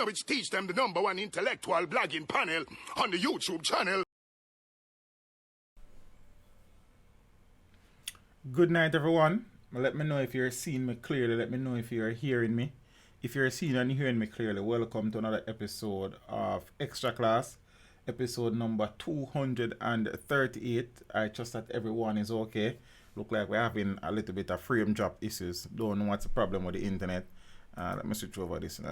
which teach them the #1 intellectual blogging panel on the YouTube channel. Good night, everyone. Let me know if you're seeing me clearly. Let me know if you're hearing me. If you're seeing and hearing me clearly, welcome to another episode of Extra Class, episode number 238. I trust that everyone is okay. Look like we're having a little bit of frame drop issues. Don't know what's the problem with the internet. Let me switch over this in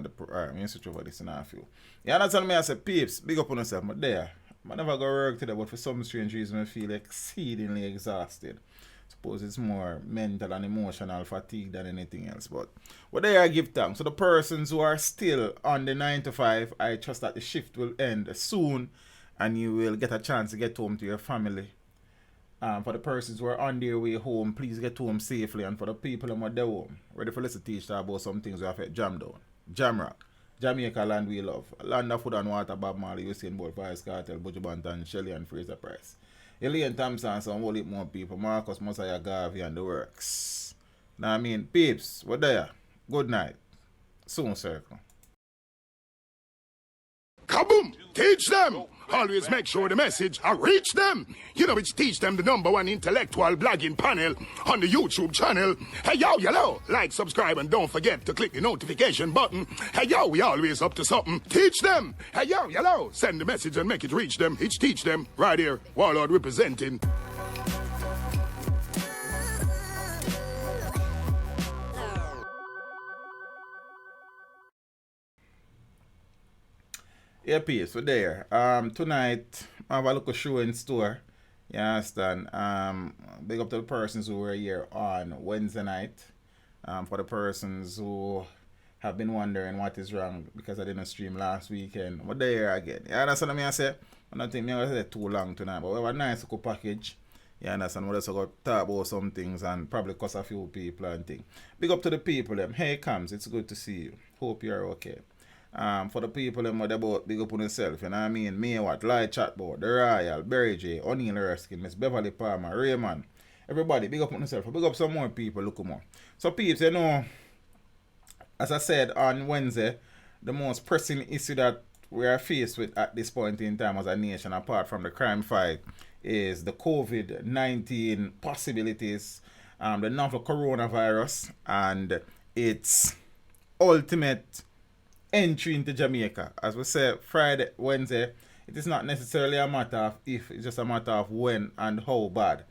a few. Yeah, that's all me I say, peeps, big up on yourself. But there, I never go work today, but for some strange reason I feel exceedingly exhausted. Suppose it's more mental and emotional fatigue than anything else. But there I give thanks. So the persons who are still on the 9 to 5, I trust that the shift will end soon and you will get a chance to get home to your family. For the persons who are on their way home, please get home safely. And for the people who are there home, ready for listen to teach about some things we have to jam down. Jam rock. Jamaica land we love. Land of food and water, Bob Marley, Usain Bolt, Vice Cartel, Buju Banton, Shelley and Fraser Price. Elaine Thompson, some whole heap more people. Marcus, Mosiah, Garvey and the works. Now I mean, peeps, we're there. Good night. Soon circle. Kaboom! Teach them! Always make sure the message reach them. You know, which teach them the #1 intellectual blogging panel on the YouTube channel. Hey, yo, hello. Like, subscribe, and don't forget to click the notification button. Hey, yo, we always up to something. Teach them. Hey, yo, hello. Send the message and make it reach them. It's teach them. Right here. Warlord representing. Yeah, peace, we're there. Tonight, I have a local show in store. You understand? Big up to the persons who were here on Wednesday night. For the persons who have been wondering what is wrong because I didn't stream last weekend. We're there again. You understand what I say? I don't think I'm going to say too long tonight, but we have a nice little package. You understand? We're just going to talk about some things and probably cost a few people and things. Big up to the people. Hey, Comes, it's good to see you. Hope you're okay. For the people them what about big up on yourself, you know what I mean? Me what, Light Chatbot, The Royal, Berry J, O'Neal Erskine, Miss Beverly Palmer, Raymond, everybody, big up on yourself, big up some more people, look more. So peeps, you know, as I said on Wednesday, the most pressing issue that we are faced with at this point in time as a nation, apart from the crime fight, is the COVID-19 possibilities, the novel coronavirus, and its ultimate entry into Jamaica. As we said, Friday, Wednesday, it is not necessarily a matter of if, it's just a matter of when and how bad.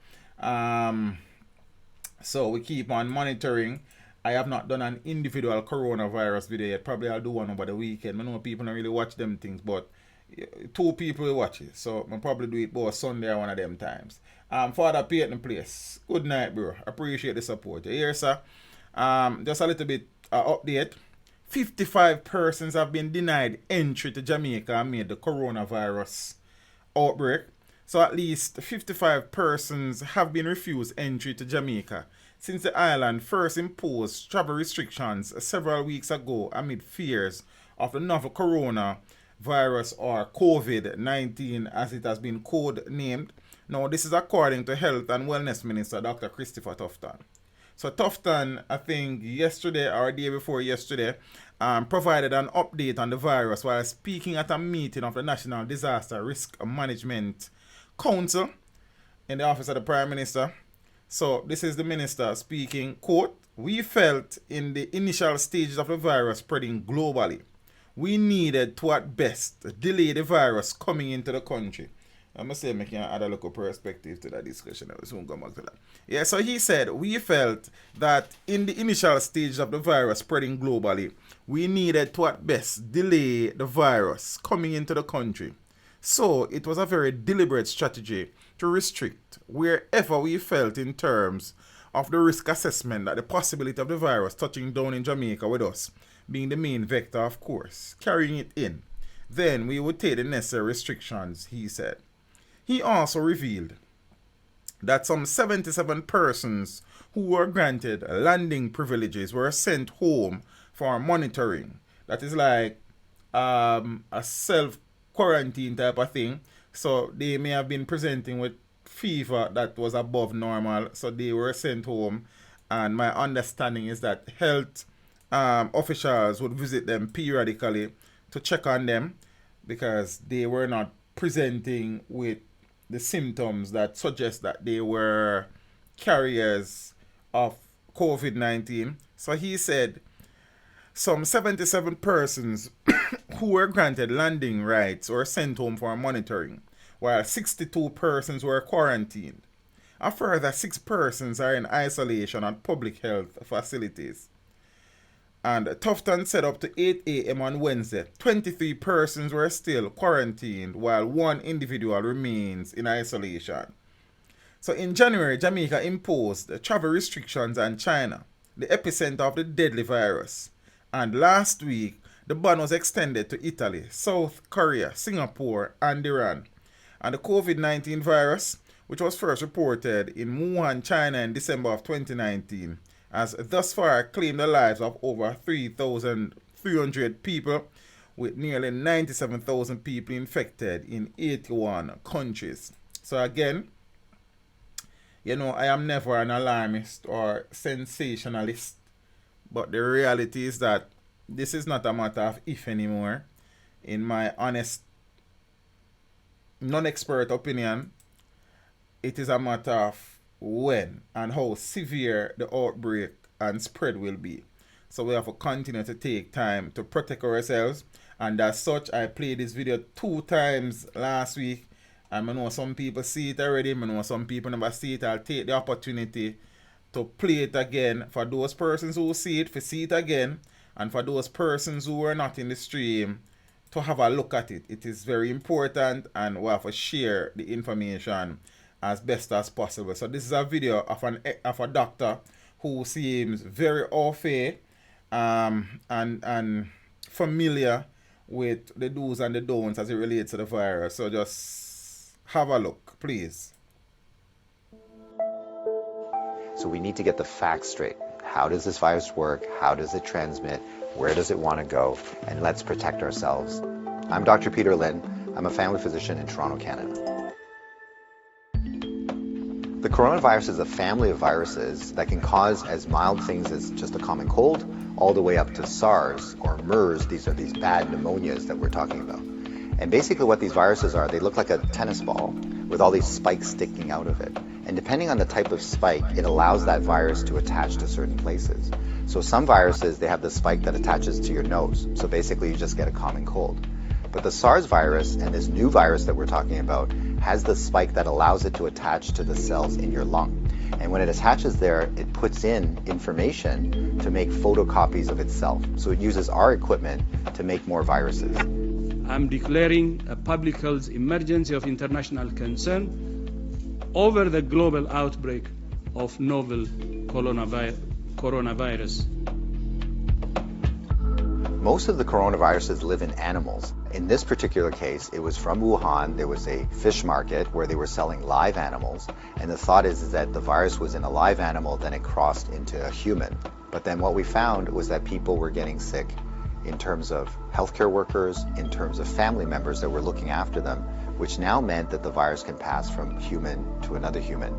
So we keep on monitoring. I have not done an individual coronavirus video yet. Probably I'll do one over the weekend. I know people don't really watch them things, but 2 people will watch it. So I'll probably do it both Sunday or one of them times. Father Peyton Place, good night, bro. Appreciate the support. You hear, sir? Just a little bit update. 55 persons have been denied entry to Jamaica amid the coronavirus outbreak. So at least 55 persons have been refused entry to Jamaica since the island first imposed travel restrictions several weeks ago amid fears of the novel coronavirus or COVID-19 as it has been code-named. Now this is according to Health and Wellness Minister Dr. Christopher Tufton. So Tufton, I think yesterday or the day before yesterday, provided an update on the virus while speaking at a meeting of the National Disaster Risk Management Council in the office of the Prime Minister. So this is the minister speaking, quote, "We felt in the initial stages of the virus spreading globally, we needed to at best delay the virus coming into the country." I'm going to say I can add a local perspective to that discussion. I will soon come back to that. Yeah, so he said, "We felt that in the initial stage of the virus spreading globally, we needed to at best delay the virus coming into the country. So it was a very deliberate strategy to restrict wherever we felt in terms of the risk assessment that the possibility of the virus touching down in Jamaica with us, being the main vector of course, carrying it in. Then we would take the necessary restrictions," he said. He also revealed that some 77 persons who were granted landing privileges were sent home for monitoring. That is like a self-quarantine type of thing. So they may have been presenting with fever that was above normal. So they were sent home. And my understanding is that health officials would visit them periodically to check on them because they were not presenting with the symptoms that suggest that they were carriers of COVID-19. So he said some 77 persons who were granted landing rights were sent home for monitoring, while 62 persons were quarantined. A further 6 persons are in isolation at public health facilities. And Tufton said up to 8 a.m. on Wednesday, 23 persons were still quarantined, while 1 individual remains in isolation. So in January, Jamaica imposed travel restrictions on China, the epicenter of the deadly virus. And last week, the ban was extended to Italy, South Korea, Singapore, and Iran. And the COVID-19 virus, which was first reported in Wuhan, China in December of 2019, has thus far claimed the lives of over 3,300 people, with nearly 97,000 people infected in 81 countries. So again, you know, I am never an alarmist or sensationalist, but the reality is that this is not a matter of if anymore. In my honest, non-expert opinion, it is a matter of when and how severe the outbreak and spread will be. So we have to continue to take time to protect ourselves. And as such, I played this video 2 times last week. And I know some people see it already. I know some people never see it. I'll take the opportunity to play it again for those persons who see it, to see it again. And for those persons who are not in the stream, to have a look at it. It is very important, and we have to share the information as best as possible. So this is a video of a doctor who seems very au fait and familiar with the do's and the don'ts as it relates to the virus. So just have a look, please. So we need to get the facts straight. How does this virus work? How does it transmit? Where does it want to go? And let's protect ourselves. I'm Dr. Peter Lynn. I'm a family physician in Toronto, Canada. The coronavirus is a family of viruses that can cause as mild things as just a common cold, all the way up to SARS or MERS. These are these bad pneumonias that we're talking about. And basically what these viruses are, they look like a tennis ball with all these spikes sticking out of it. And depending on the type of spike, it allows that virus to attach to certain places. So some viruses, they have the spike that attaches to your nose. So basically you just get a common cold. But the SARS virus and this new virus that we're talking about has the spike that allows it to attach to the cells in your lung. And when it attaches there, it puts in information to make photocopies of itself. So it uses our equipment to make more viruses. I'm declaring a public health emergency of international concern over the global outbreak of novel coronavirus. Most of the coronaviruses live in animals. In this particular case, it was from Wuhan. There was a fish market where they were selling live animals. And the thought is that the virus was in a live animal, then it crossed into a human. But then what we found was that people were getting sick in terms of healthcare workers, in terms of family members that were looking after them, which now meant that the virus can pass from human to another human.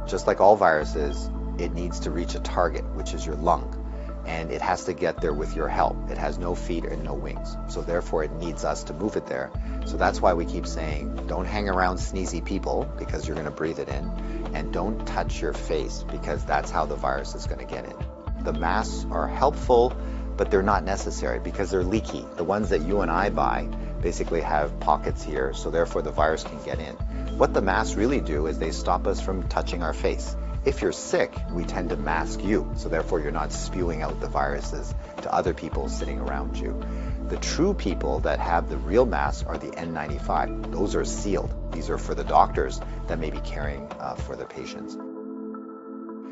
Just like all viruses, it needs to reach a target, which is your lung. And it has to get there with your help. It has no feet and no wings. So therefore it needs us to move it there. So that's why we keep saying, don't hang around sneezy people because you're gonna breathe it in. And don't touch your face because that's how the virus is gonna get in. The masks are helpful, but they're not necessary because they're leaky. The ones that you and I buy basically have pockets here, so therefore the virus can get in. What the masks really do is they stop us from touching our face. If you're sick, we tend to mask you, so therefore you're not spewing out the viruses to other people sitting around you. The true people that have the real masks are the N95. Those are sealed. These are for the doctors that may be caring for their patients.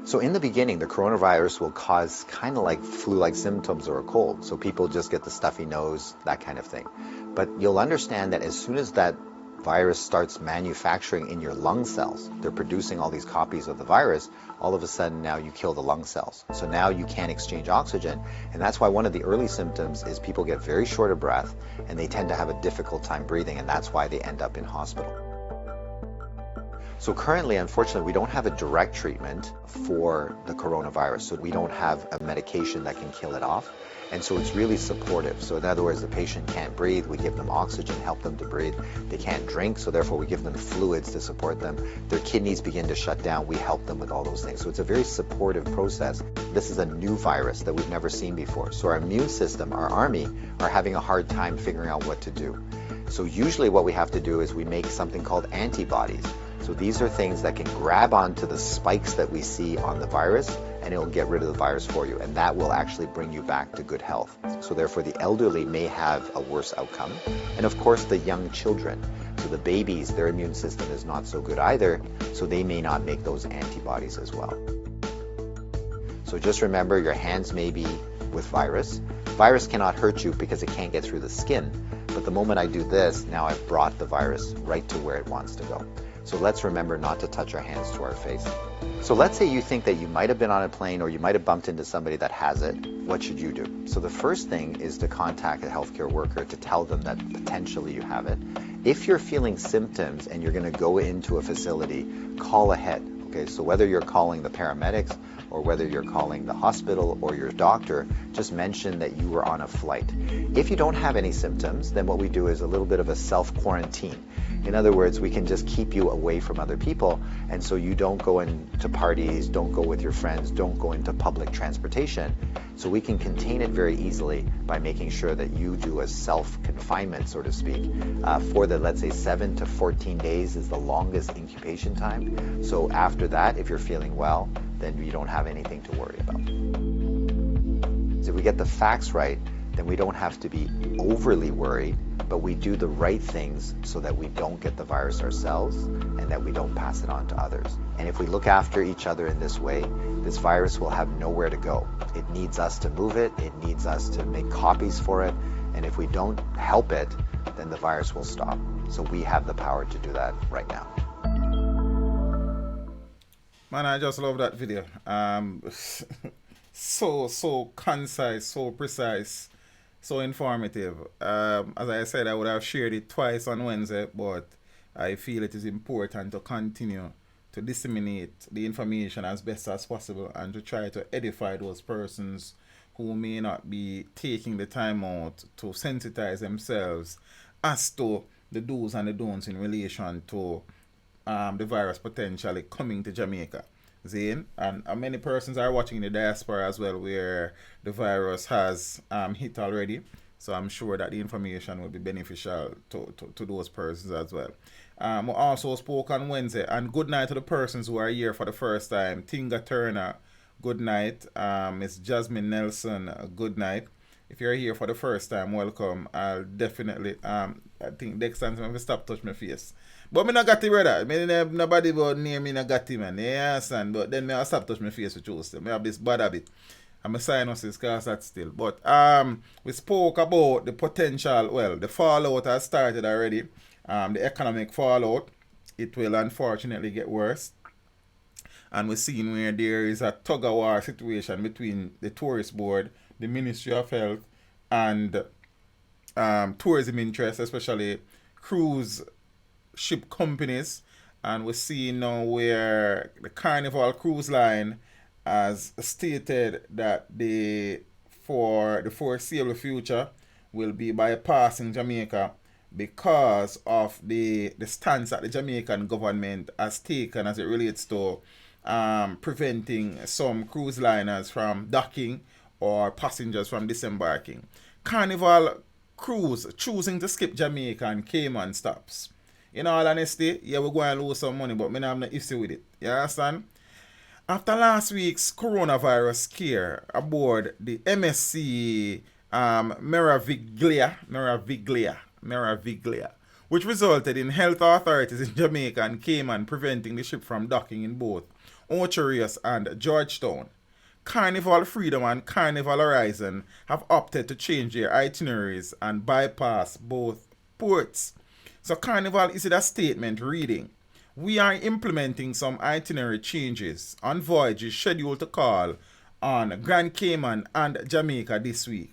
So in the beginning, the coronavirus will cause kind of like flu-like symptoms or a cold. So people just get the stuffy nose, that kind of thing. But you'll understand that as soon as that virus starts manufacturing in your lung cells, they're producing all these copies of the virus, all of a sudden now you kill the lung cells. So now you can't exchange oxygen. And that's why one of the early symptoms is people get very short of breath and they tend to have a difficult time breathing, and that's why they end up in hospital. So currently, unfortunately, we don't have a direct treatment for the coronavirus. So we don't have a medication that can kill it off. And so it's really supportive. So in other words, the patient can't breathe, we give them oxygen, help them to breathe. They can't drink, so therefore we give them fluids to support them. Their kidneys begin to shut down, we help them with all those things. So it's a very supportive process. This is a new virus that we've never seen before. So our immune system, our army, are having a hard time figuring out what to do. So usually what we have to do is we make something called antibodies. So these are things that can grab onto the spikes that we see on the virus, and it will get rid of the virus for you, and that will actually bring you back to good health. So therefore the elderly may have a worse outcome, and of course the young children. So the babies, their immune system is not so good either, so they may not make those antibodies as well. So just remember, your hands may be with virus. Virus cannot hurt you because it can't get through the skin, but the moment I do this, now I've brought the virus right to where it wants to go. So let's remember not to touch our hands to our face. So let's say you think that you might have been on a plane or you might have bumped into somebody that has it. What should you do? So the first thing is to contact a healthcare worker to tell them that potentially you have it. If you're feeling symptoms and you're going to go into a facility, call ahead. Okay, so whether you're calling the paramedics or whether you're calling the hospital or your doctor, just mention that you were on a flight. If you don't have any symptoms, then what we do is a little bit of a self-quarantine. In other words, we can just keep you away from other people, and so you don't go into parties, don't go with your friends, don't go into public transportation. So we can contain it very easily by making sure that you do a self-confinement, so to speak, for the, let's say, 7 to 14 days is the longest incubation time. So after that, if you're feeling well, then you don't have anything to worry about. So if we get the facts right, then we don't have to be overly worried, but we do the right things so that we don't get the virus ourselves and that we don't pass it on to others. And if we look after each other in this way, this virus will have nowhere to go. It needs us to move it, it needs us to make copies for it, and if we don't help it, then the virus will stop. So we have the power to do that right now. Man, I just love that video. So concise, so precise, so informative. As I said, I would have shared it twice on Wednesday, but I feel it is important to continue to disseminate the information as best as possible and to try to edify those persons who may not be taking the time out to sensitize themselves as to the do's and the don'ts in relation to the virus potentially coming to Jamaica. Zane, and many persons are watching the diaspora as well, where the virus has hit already. So I'm sure that the information will be beneficial to those persons as well. We also spoke on Wednesday, and good night to the persons who are here for the first time. Tinga Turner, good night. Miss Jasmine Nelson, good night. If you're here for the first time, welcome. I'll definitely, I think next time I'm going to stop touch my face. But me not got it, brother. Nobody but near me not got it, man. You understand? But then I stop touch my face with you still. I have this bad habit. I'm a sinuses cause that still. But we spoke about the potential, well, the fallout has started already. The economic fallout. It will unfortunately get worse. And we're seeing where there is a tug-of-war situation between the tourist board, the Ministry of Health, and tourism interests, especially cruise ship companies. And we're seeing now where the Carnival Cruise Line has stated that they, for the foreseeable future, will be bypassing Jamaica because of the stance that the Jamaican government has taken as it relates to preventing some cruise liners from docking or passengers from disembarking. Carnival Cruise choosing to skip Jamaica and Cayman stops. In all honesty, yeah, we're going to lose some money, but we don't have no issue with it. You understand? After last week's coronavirus scare aboard the MSC Meraviglia, which resulted in health authorities in Jamaica and Cayman preventing the ship from docking in both Ocherius and Georgetown, Carnival Freedom and Carnival Horizon have opted to change their itineraries and bypass both ports. So Carnival issued a statement reading, "We are implementing some itinerary changes on voyages scheduled to call on Grand Cayman and Jamaica this week.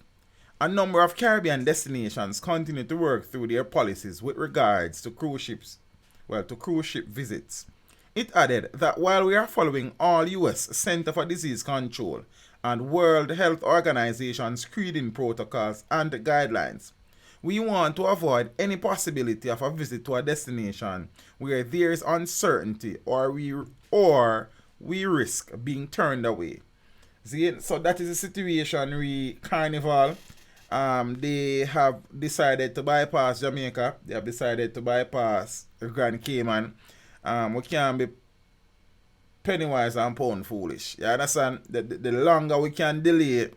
A number of Caribbean destinations continue to work through their policies with regards to cruise ship visits. It added that while we are following all U.S. Center for Disease Control and World Health Organization screening protocols and guidelines, we want to avoid any possibility of a visit to a destination where there is uncertainty or we risk being turned away. See, so that is the situation with Carnival. They have decided to bypass Jamaica. They have decided to bypass Grand Cayman. We can't be penny wise and pound foolish. You understand? The longer we can delay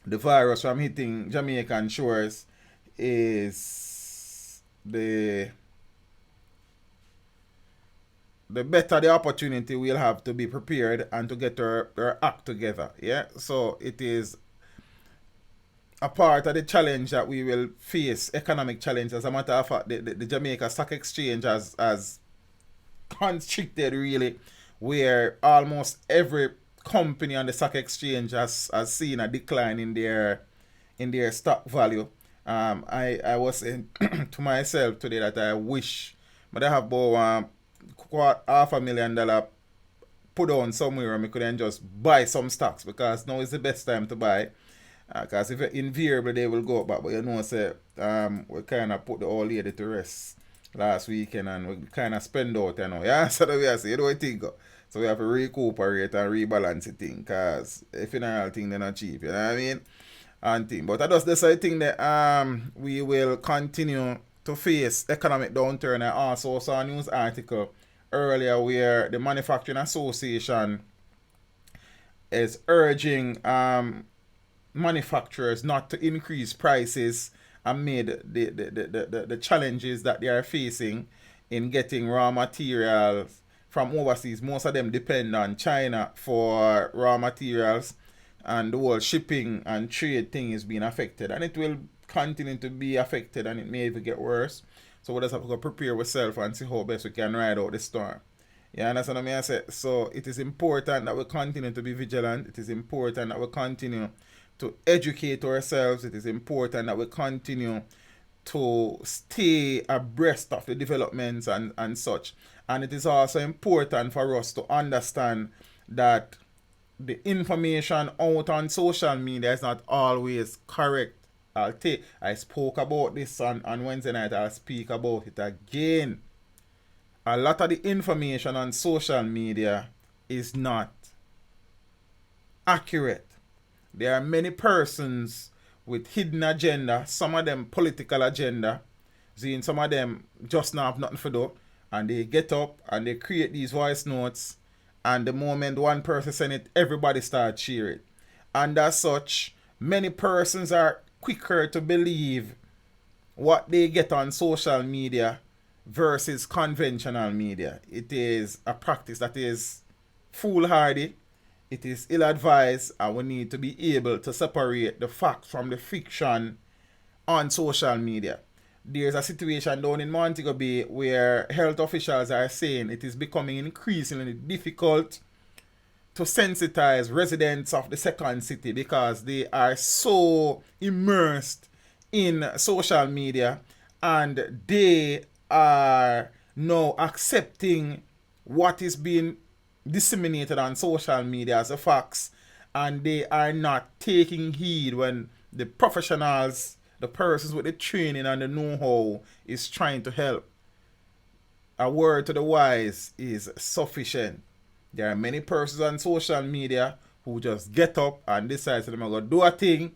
the virus from hitting Jamaican shores is the better the opportunity we'll have to be prepared and to get our act together. Yeah, so it is a part of the challenge that we will face, economic challenge. As a matter of fact, the Jamaica Stock Exchange has constricted really, where almost every company on the stock exchange has seen a decline in their stock value. I was saying to myself today that I wish but I have about $500,000 put on somewhere and I could then just buy some stocks, because now is the best time to buy. Because if invariably they will go up back, but you know, say we kind of put the old lady to rest last weekend and we kind of spend out, you know. Yeah, so that we are saying, you know what I think? So we have to recuperate and rebalance the thing, because if you know thing, they're not cheap, you know what I mean? And thing. But that's the side thing that we will continue to face economic downturn. I also saw a news article earlier where the Manufacturing Association is urging manufacturers not to increase prices amid the challenges that they are facing in getting raw materials from overseas. Most of them depend on China for raw materials, and the whole shipping and trade thing is being affected, and it will continue to be affected, and it may even get worse. So we just have to prepare ourselves and see how best we can ride out the storm. You understand what I say? So it is important that we continue to be vigilant. It is important that we continue to educate ourselves. It is important that we continue to stay abreast of the developments and such. And it is also important for us to understand that the information out on social media is not always correct. I spoke about this on Wednesday night. I'll speak about it again. A lot of the information on social media is not accurate. There are many persons with hidden agenda, some of them political agenda. Seeing some of them just not have nothing to do, and they get up and they create these voice notes, and the moment one person send it, everybody starts cheering. And as such, many persons are quicker to believe what they get on social media versus conventional media. It is a practice that is foolhardy. It is ill-advised, and we need to be able to separate the facts from the fiction on social media. There's a situation down in Montego Bay where health officials are saying it is becoming increasingly difficult to sensitize residents of the second city because they are so immersed in social media, and they are now accepting what is being disseminated on social media as a facts, and they are not taking heed when the professionals, the persons with the training and the know-how is trying to help. A word to the wise is sufficient. There are many persons on social media who just get up and decide that they're going to do a thing,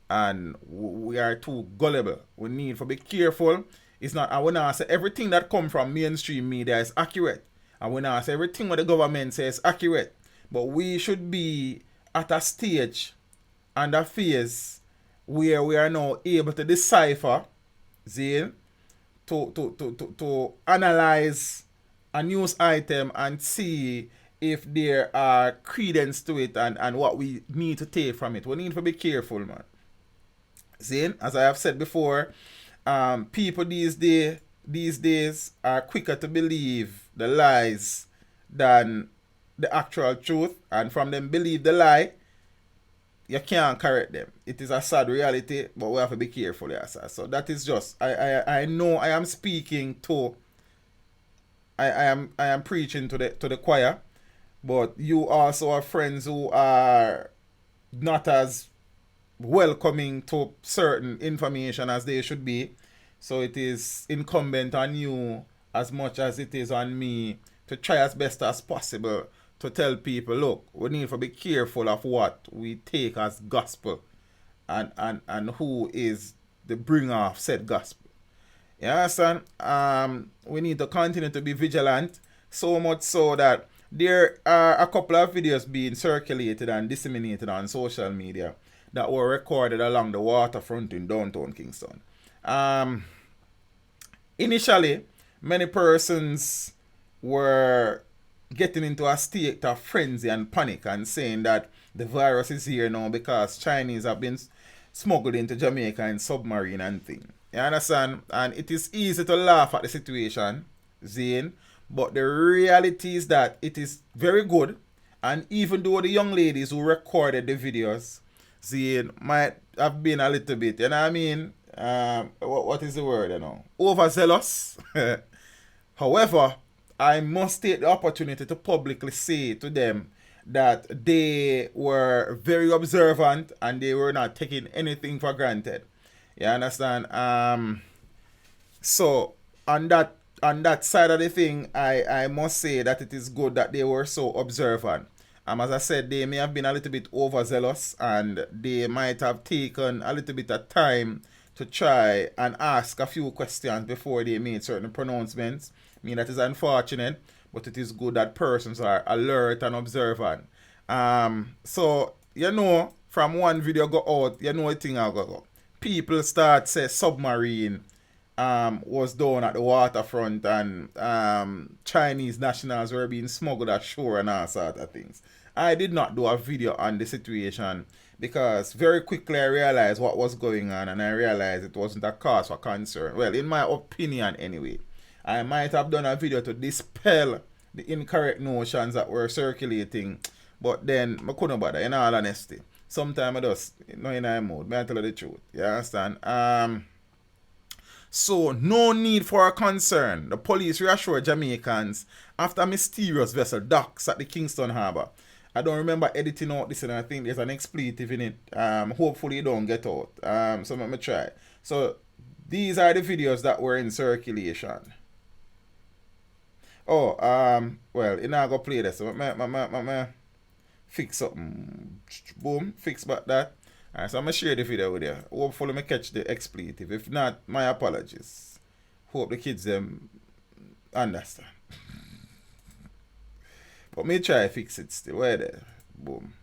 and we are too gullible. We need to be careful. It's not, I want to say everything that comes from mainstream media is accurate. I want to say everything what the government says is accurate. But we should be at a stage and a phase where we are now able to decipher, to analyze a news item and see if there are credence to it and what we need to take from it. We need to be careful, man. See, as I have said before, people these days are quicker to believe the lies than the actual truth, and from them believe the lie, you can't correct them. It is a sad reality, but we have to be careful. Yes, so that is just, I know I am speaking to I am preaching to the choir, but you also have friends who are not as welcoming to certain information as they should be. So it is incumbent on you as much as it is on me to try as best as possible to tell people, look, we need to be careful of what we take as gospel and who is the bringer of said gospel. You understand? We need to continue to be vigilant, so much so that there are a couple of videos being circulated and disseminated on social media that were recorded along the waterfront in downtown Kingston. Initially, many persons were getting into a state of frenzy and panic and saying that the virus is here now because Chinese have been smuggled into Jamaica in submarine and thing. You understand? And it is easy to laugh at the situation, Zane, but the reality is that it is very good. And even though the young ladies who recorded the videos, Zane, might have been a little bit, you know what I mean? What is the word, you know? Overzealous. However, I must take the opportunity to publicly say to them that they were very observant and they were not taking anything for granted. You understand? So on that side of the thing, I must say that it is good that they were so observant. As I said, they may have been a little bit overzealous and they might have taken a little bit of time to try and ask a few questions before they made certain pronouncements. I mean, that is unfortunate, but it is good that persons are alert and observant. So, you know, from one video go out, you know the thing I go. People start say submarine was down at the waterfront and Chinese nationals were being smuggled ashore and all sort of things. I did not do a video on the situation because very quickly I realized what was going on and I realized it wasn't a cause for concern. Well, in my opinion anyway. I might have done a video to dispel the incorrect notions that were circulating, but then I couldn't bother, in all honesty. Sometimes I just, in a mood, I tell you the truth. You understand? So, no need for a concern. The police reassure Jamaicans after a mysterious vessel docks at the Kingston Harbour. I don't remember editing out this and I think there's an expletive in it. Hopefully it don't get out. So let me try. So, these are the videos that were in circulation. Oh, well, you're not going to play this. So, I fix something. Boom, fix back that. Alright, so I'm going to share the video with you. Hopefully I catch the expletive. If not, my apologies. Hope the kids them understand. But me try to fix it still. Where there? Boom.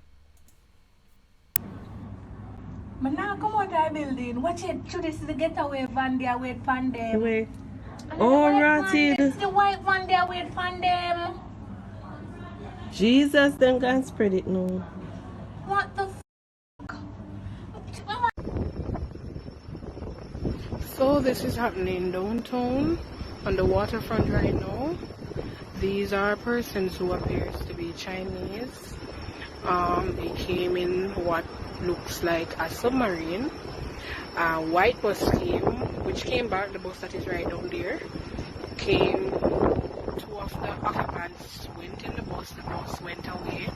Man, now come out of the building. Watch it. Should this is the getaway van there wait for them. Wait. Oh, Ratty. It's the white van there wait for them. Jesus, then can spread it now. What the So this is happening downtown on the waterfront right now. These are persons who appears to be Chinese. They came in what looks like a submarine. A white bus came, which came back, the bus that is right down there. Came, two of the occupants went in the bus went away.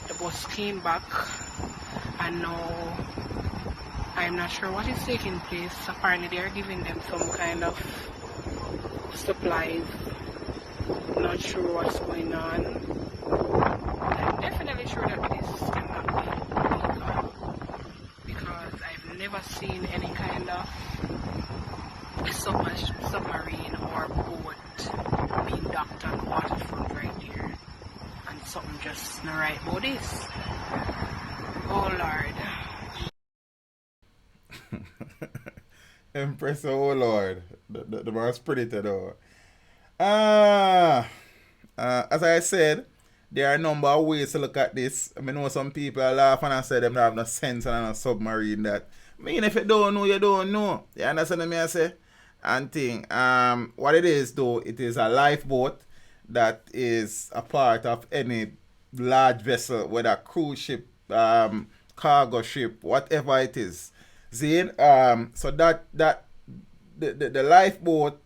The bus came back, and now I'm not sure what is taking place. Apparently they are giving them some kind of supplies. Not sure what's going on. I'm definitely sure that this cannot be illegal because I've never seen any kind of submarine or boat being docked on the waterfront right here. And something just not right about this. Oh Lord. Empress, oh Lord. The man spread it though. As I said, there are a number of ways to look at this. I mean, know some people laugh and I say them don't have no sense and a submarine that. I mean, if you don't know, you don't know. You understand what I say? And thing. What it is though, it is a lifeboat that is a part of any large vessel, whether cruise ship, cargo ship, whatever it is. Zane, so that the lifeboat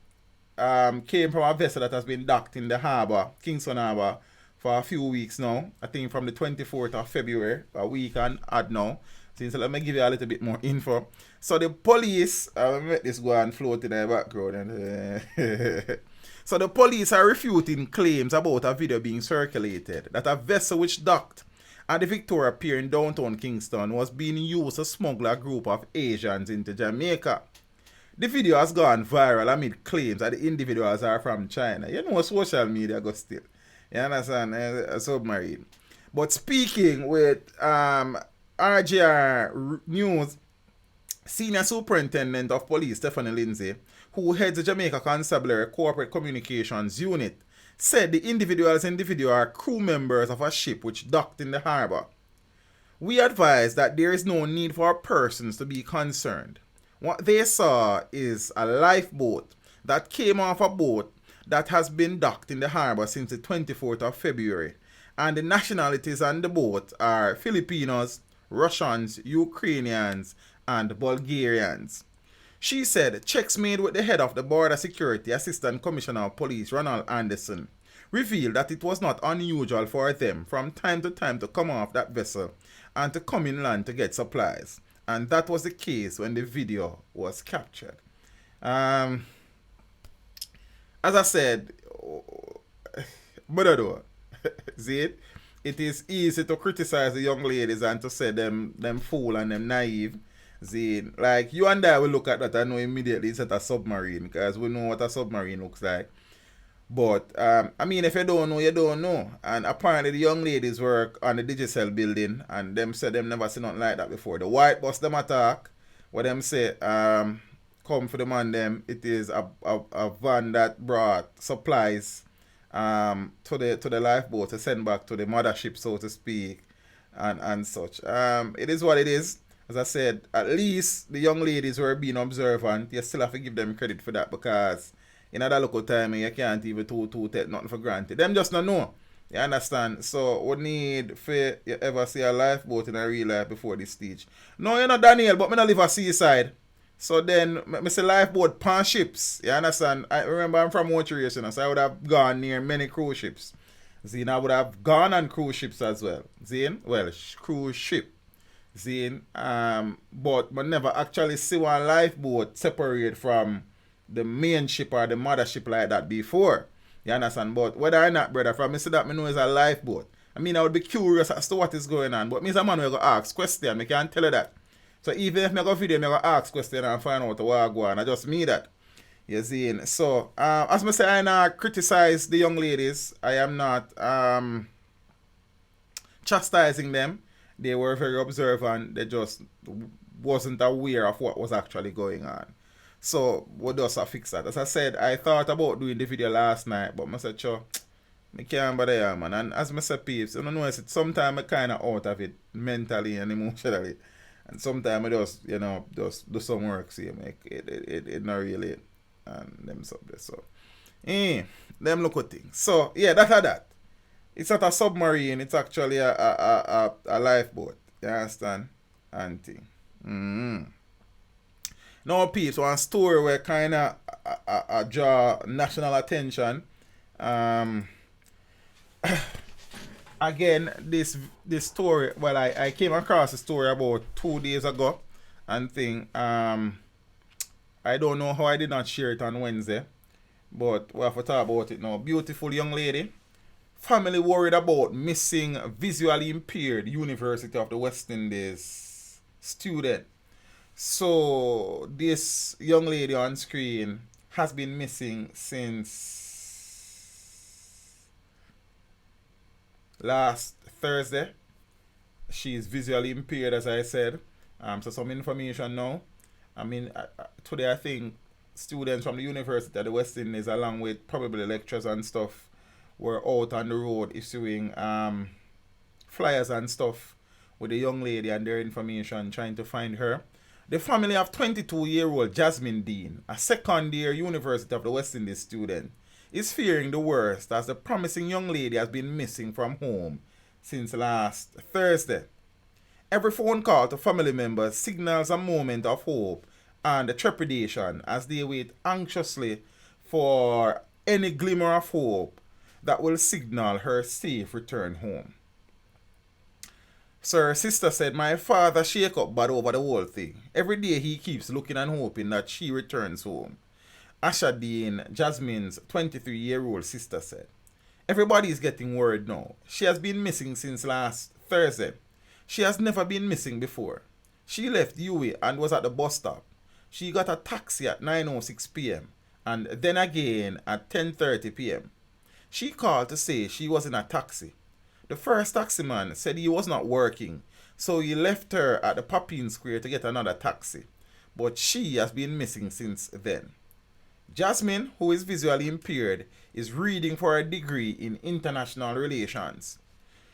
came from a vessel that has been docked in the harbour, Kingston Harbour, for a few weeks now. I think from the 24th of February, a week and odd now. So let me give you a little bit more info. So the police, I'll let this go and float in the background. So the police are refuting claims about a video being circulated that a vessel which docked at the Victoria Pier in downtown Kingston was being used to smuggle a group of Asians into Jamaica. The video has gone viral amid claims that the individuals are from China. You know, social media goes still. You understand? A submarine. But speaking with RGR News, Senior Superintendent of Police Stephanie Lindsay, who heads the Jamaica Constabulary Corporate Communications Unit, said the individuals in the video are crew members of a ship which docked in the harbour. We advise that there is no need for persons to be concerned. What they saw is a lifeboat that came off a boat that has been docked in the harbour since the 24th of February, and the nationalities on the boat are Filipinos, Russians, Ukrainians, and Bulgarians. She said checks made with the head of the Border Security Assistant Commissioner of Police, Ronald Anderson, revealed that it was not unusual for them from time to time to come off that vessel and to come inland to get supplies. And that was the case when the video was captured. As I said, see it is easy to criticize the young ladies and to say them fool and them naive. See, like you and I will look at that and know immediately it's at a submarine because we know what a submarine looks like. But I mean, if you don't know, you don't know. And apparently the young ladies work on the Digicel building and them said them never seen nothing like that before. The white bus them attack, what them say, come for the man them, it is a van that brought supplies to the lifeboat to send back to the mothership, so to speak, and such. It is what it is. As I said, at least the young ladies were being observant. You still have to give them credit for that because in other local time you can't even take nothing for granted. Them just not know. You understand? So we need for you ever see a lifeboat in a real life before this stage. No, you're not Daniel, but me not live a seaside. So then me say lifeboat pan ships. You understand? I remember I'm from Montreal, so I would have gone near many cruise ships. See, I would have gone on cruise ships as well. See? Well, cruise ship. See? But I never actually see one lifeboat separate from the main ship or the mothership like that before. You understand? But whether or not, brother, from me see that me know is a lifeboat. I mean, I would be curious as to what is going on. But me as a man will go ask question. I can't tell you that. So even if I go video, I go ask question and find out what I go on. I just me that. You see? So, as I say, I not criticize the young ladies. I am not chastising them. They were very observant. They just wasn't aware of what was actually going on. So, we'll just fix that. As I said, I thought about doing the video last night, but I said, sure, I can't bother here, man. And as I said, peeps, I don't know, sometimes I kind of out of it mentally and emotionally. And sometimes I just, just do some work, see, it not really, and them subjects. So, them look at things. So, yeah, that's that. It's not a submarine, it's actually a lifeboat. You understand? And thing. Now, peeps, one story where kind of draw national attention. Again, this story, well, I came across a story about 2 days ago and thing. I don't know how I did not share it on Wednesday, but we have to talk about it now. Beautiful young lady. Family worried about missing visually impaired University of the West Indies student. So, this young lady on screen has been missing since last Thursday. She is visually impaired, as I said. So, some information now. I mean, today I think students from the University of the West Indies, along with probably lecturers and stuff, were out on the road issuing flyers and stuff with the young lady and their information, trying to find her. The family of 22-year-old Jasmine Dean, a second-year University of the West Indies student, is fearing the worst as the promising young lady has been missing from home since last Thursday. Every phone call to family members signals a moment of hope and trepidation as they wait anxiously for any glimmer of hope that will signal her safe return home. So her sister said, my father shake up bad over the whole thing. Every day he keeps looking and hoping that she returns home. Asha Dean, Jasmine's 23-year-old sister, said, everybody is getting worried now. She has been missing since last Thursday. She has never been missing before. She left UWI and was at the bus stop. She got a taxi at 9:06 p.m. and then again at 10:30 p.m. She called to say she was in a taxi. The first taximan said he was not working, so he left her at the Papine Square to get another taxi. But she has been missing since then. Jasmine, who is visually impaired, is reading for a degree in international relations.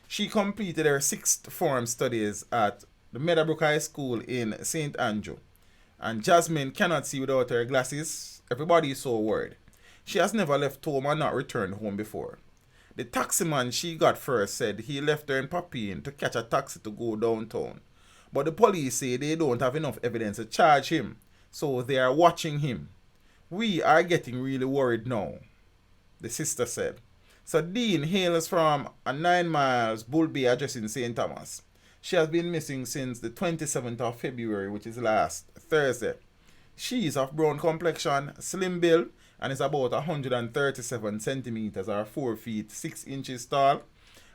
She completed her 6th form studies at the Meadowbrook High School in St. Andrew. And Jasmine cannot see without her glasses. Everybody is so worried. She has never left home and not returned home before. The taximan she got first said he left her in Papine to catch a taxi to go downtown. But the police say they don't have enough evidence to charge him, so they are watching him. We are getting really worried now, the sister said. So Dean hails from a 9 miles Bull Bay address in St. Thomas. She has been missing since the 27th of February, which is last Thursday. She is of brown complexion, slim build, and is about 137 centimeters or 4 feet 6 inches tall.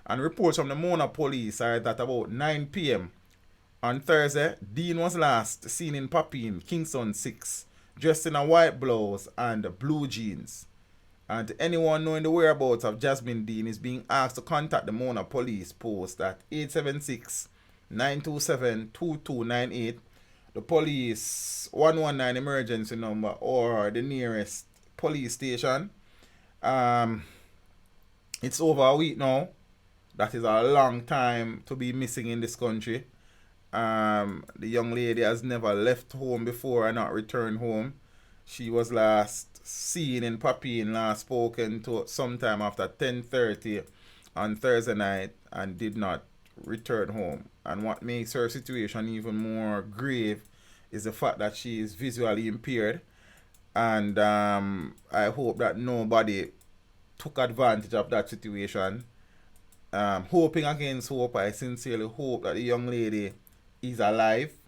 And reports from the Mona police are that about 9 p.m. on Thursday, Dean was last seen in Papine, Kingston 6, dressed in a white blouse and blue jeans. And anyone knowing the whereabouts of Jasmine Dean is being asked to contact the Mona police post at 876-927-2298, the police 119 emergency number, or the nearest police station. It's over a week now. That is a long time to be missing in this country. The young lady has never left home before and not returned home. She was last seen in Papine, last spoken to sometime after 10:30 on Thursday night, and did not return home. And what makes her situation even more grave is the fact that she is visually impaired. And I hope that nobody took advantage of that situation. Hoping against hope, I sincerely hope that the young lady is alive.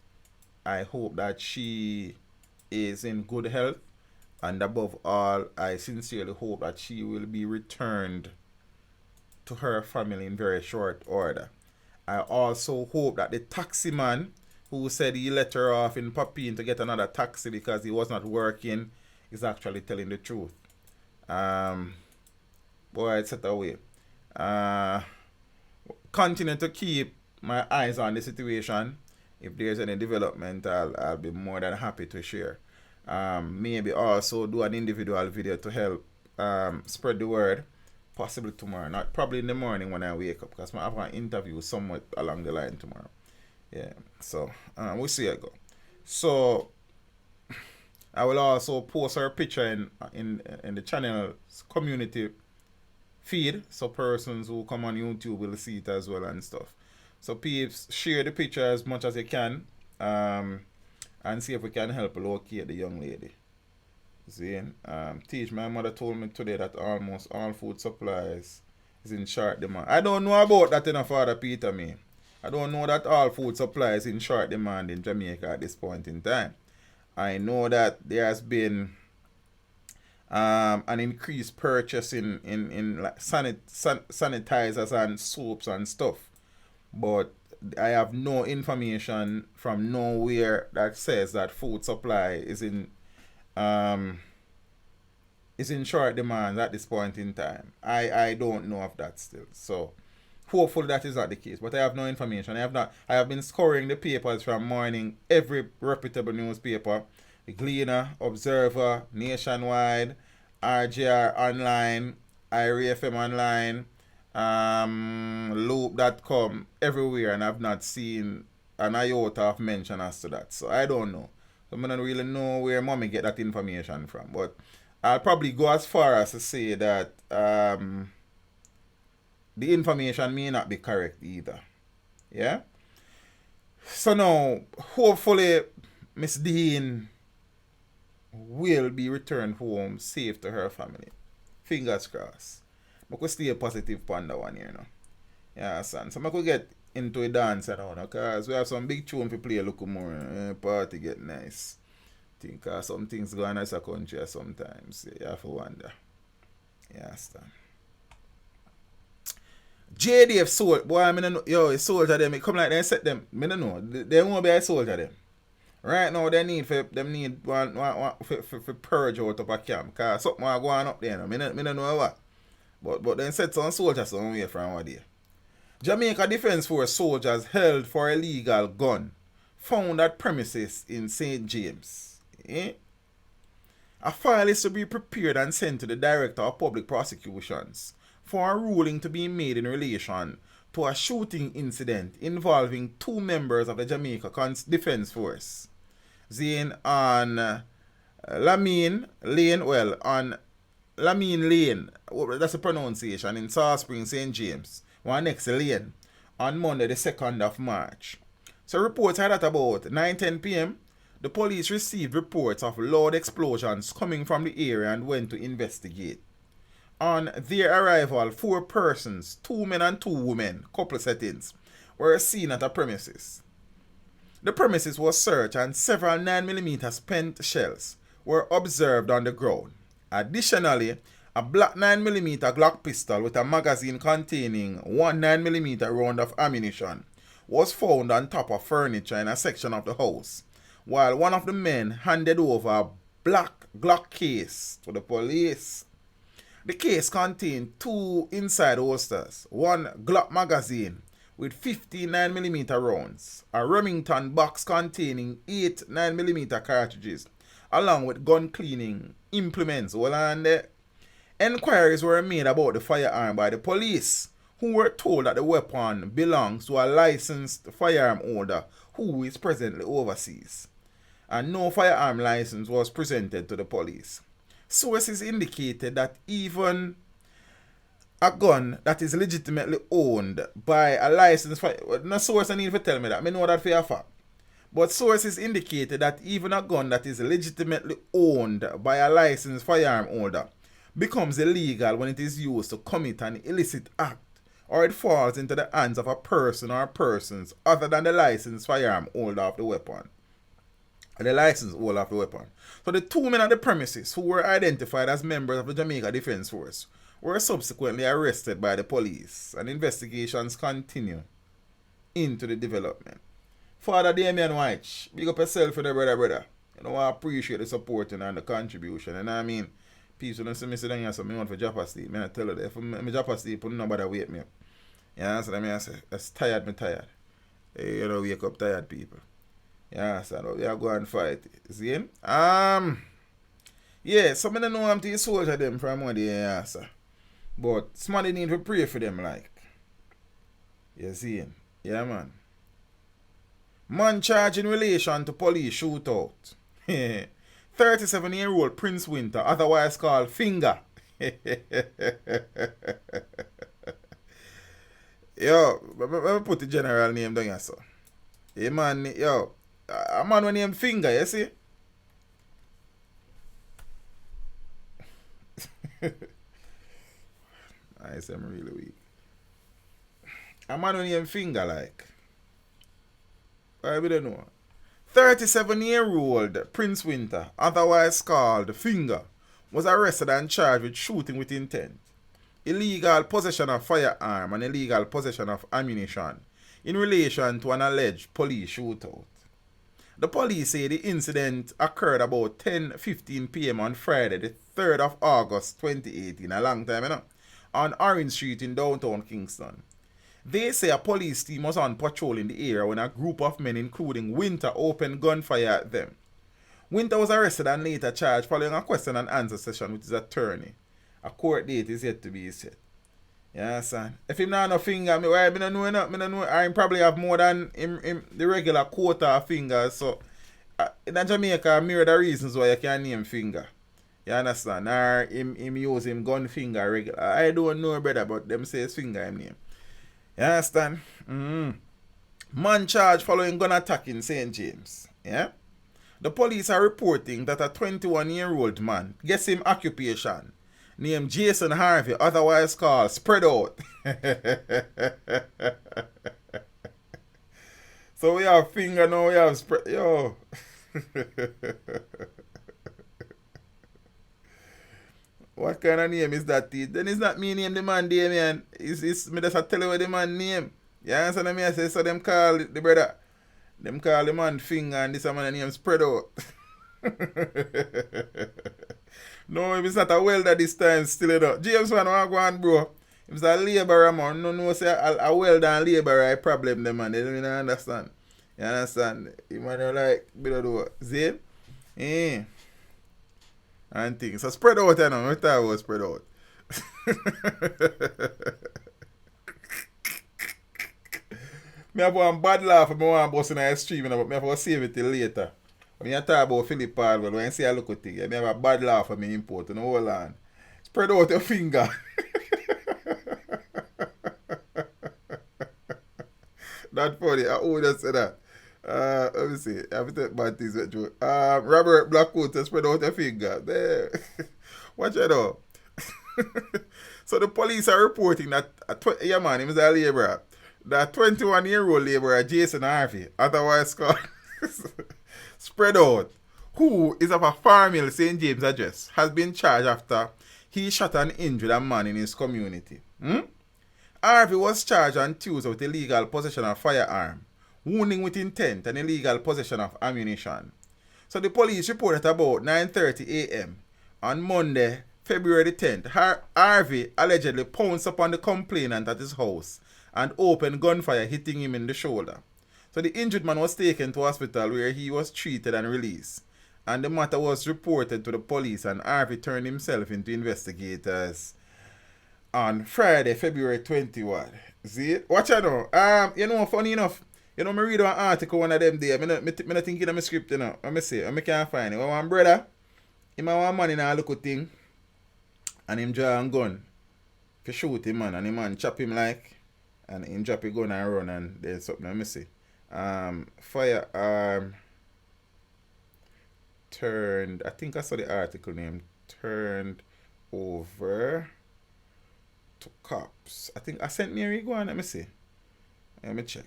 I hope that she is in good health. And above all, I sincerely hope that she will be returned to her family in very short order. I also hope that the taximan who said he let her off in Papine to get another taxi because he was not working is actually telling the truth. Boy, it's set away. Continue to keep my eyes on the situation. If there's any development, I'll be more than happy to share. Maybe also do an individual video to help spread the word. Possibly tomorrow, not probably in the morning when I wake up, because I have an interview somewhat along the line tomorrow. Yeah, so we'll see how it go. So I will also post her picture in the channel's community feed, so persons who come on YouTube will see it as well and stuff. So peeps, share the picture as much as you can, and see if we can help locate the young lady. See, teach my mother told me today that almost all food supplies is in short demand. I don't know about that enough, Father Peter, me. I don't know that all food supplies in short demand in Jamaica at this point in time. I know that there has been an increased purchase in like sanitizers and soaps and stuff, but I have no information from nowhere that says that food supply is in short demand at this point in time. I don't know of that still. So hopefully that is not the case. But I have no information. I have been scouring the papers from morning, every reputable newspaper, the Gleaner, Observer, Nationwide, RGR Online, IRFM Online, Loop.com, everywhere, and I've not seen an iota of mention as to that. So I don't know. So I don't really know where mommy get that information from. But I'll probably go as far as to say that the information may not be correct either. Yeah? So now, hopefully, Miss Dean will be returned home safe to her family. Fingers crossed. I could stay positive on that one here now. Yeah, son. So I could get into a dance now, because we have some big tune to play a little more. Party get nice. Think some things go on as a country sometimes. You have to wonder. Yeah, son. JDF soldier, boy, I mean, yo, a soldier them, it come like they set them. I don't know. They won't be a soldier them. Right now, they need one for purge out of a camp. Because something are going up there. I don't know what. But then set some soldiers somewhere from over there. Jamaica Defence Force soldiers held for illegal gun found at premises in St. James. A file is to be prepared and sent to the Director of Public Prosecutions for a ruling to be made in relation to a shooting incident involving 2 members of the Jamaica Defence Force. On Lamine Lane, that's the pronunciation, in South Spring, St. James, one next lane, on Monday the 2nd of March. So reports had at about 9:10 p.m. The police received reports of loud explosions coming from the area and went to investigate. On their arrival, 4 persons, 2 men and 2 women, couple settings, were seen at the premises. The premises was searched and several 9mm spent shells were observed on the ground. Additionally, a black 9mm Glock pistol with a magazine containing 1 9mm round of ammunition was found on top of furniture in a section of the house, while one of the men handed over a black Glock case to the police. The case contained 2 inside holsters, 1 Glock magazine with 50 9mm rounds, a Remington box containing 8 9mm cartridges, along with gun cleaning implements. Enquiries were made about the firearm by the police, who were told that the weapon belongs to a licensed firearm holder who is presently overseas, and no firearm license was presented to the police. Sources indicated that even a gun that is legitimately owned by a licensed firearm, no source I need to tell me that, I know that for a fact. But sources indicated that even a gun that is legitimately owned by a licensed firearm holder becomes illegal when it is used to commit an illicit act, or it falls into the hands of a person or persons other than the licensed firearm holder of the weapon. The licensed holder of the weapon. So the 2 men at the premises, who were identified as members of the Jamaica Defence Force, were subsequently arrested by the police, and investigations continue into the development. Father Damian White, big up yourself for the brother. You know, I appreciate the support and the contribution. And I mean, people don't see me sit down here, so I want to drop asleep. I tell you that if I drop asleep, nobody wake me up. Yeah, so I say, that's tired, me tired. Hey, you know, wake up tired people. Yeah, so we are going and fight. See? Yeah, some of them know I'm to soldier them from one day, yeah, sir. But somebody need to pray for them, like. You see? Yeah, man. Man charged in relation to police shootout. 37-year-old Prince Winter, otherwise called Finger. Yo, let me put the general name down here, sir. Hey, man, yo. A man with name Finger, you see? I say I'm really weak. A man with name Finger, like. I don't know. 37-year-old Prince Winter, otherwise called Finger, was arrested and charged with shooting with intent, illegal possession of firearm, and illegal possession of ammunition in relation to an alleged police shootout. The police say the incident occurred about 10:15 p.m. on Friday, the 3rd of August 2018, a long time, you know, on Orange Street in downtown Kingston. They say a police team was on patrol in the area when a group of men, including Winter, opened gunfire at them. Winter was arrested and later charged following a question and answer session with his attorney. A court date is yet to be set. Yeah, son. If him not no finger, I don't know. I probably have more than the regular quota of fingers. So in Jamaica, mirror the reasons why you can name Finger. You understand? Or him use him gun finger regular. I don't know, brother, but them say it's Finger him name. You understand? Man charged following gun attack in St. James. Yeah? The police are reporting that a 21-year-old man, guess him occupation, named Jason Harvey, otherwise called Spread Out. So we have finger now, we have spread. Yo. What kind of name is that? Then it's not me name the man Damien. It's me just tell you what the man name. You understand me? I say so them call the brother. Them call the man finger and this man name Spread Out. No, if it's not a welder this time still enough. James man want go on, bro. If it's a labourer man, no say a welder and labourer a problem them man. They don't even understand. You understand? You man like below do see? And things. So spread out you know. I thought about spread out. Me have one bad laugh and I want to bust in the stream, but I have to save it till later. When you talk about Philip Paul, when I see a look at it, I have a bad laugh for me import in the whole land. Spread out your finger. Not funny. I would have said that. Let me see. I have to take bad things with you. Robert Blackwood to spread out your finger. There. Watch it out. So the police are reporting that yeah man, he was a labourer. That 21-year-old labourer Jason Harvey, otherwise called Spread Out, who is of a Farmhill St. James address, has been charged after he shot and injured a man in his community. Harvey was charged on Tuesday with illegal possession of firearm, wounding with intent, and illegal possession of ammunition. So the police reported about 9:30 a.m. on Monday, February 10th, Harvey allegedly pounced upon the complainant at his house and opened gunfire, hitting him in the shoulder. So the injured man was taken to hospital where he was treated and released. And the matter was reported to the police, and Harvey turned himself into investigators on Friday, February 21. See it? Watch out now. You know, funny enough, you know, I read an article one of them there. I not thinking of my script, you know. Let me see. I can't find it. One brother, he might want money in a look thing, and him draw a gun to shoot him, man. And the man chop him like, and him drop his gun and run, and there's something. Let me see. Firearm turned, I think I saw the article name, turned over to cops. I think I sent Mary go on, let me see. Let me check.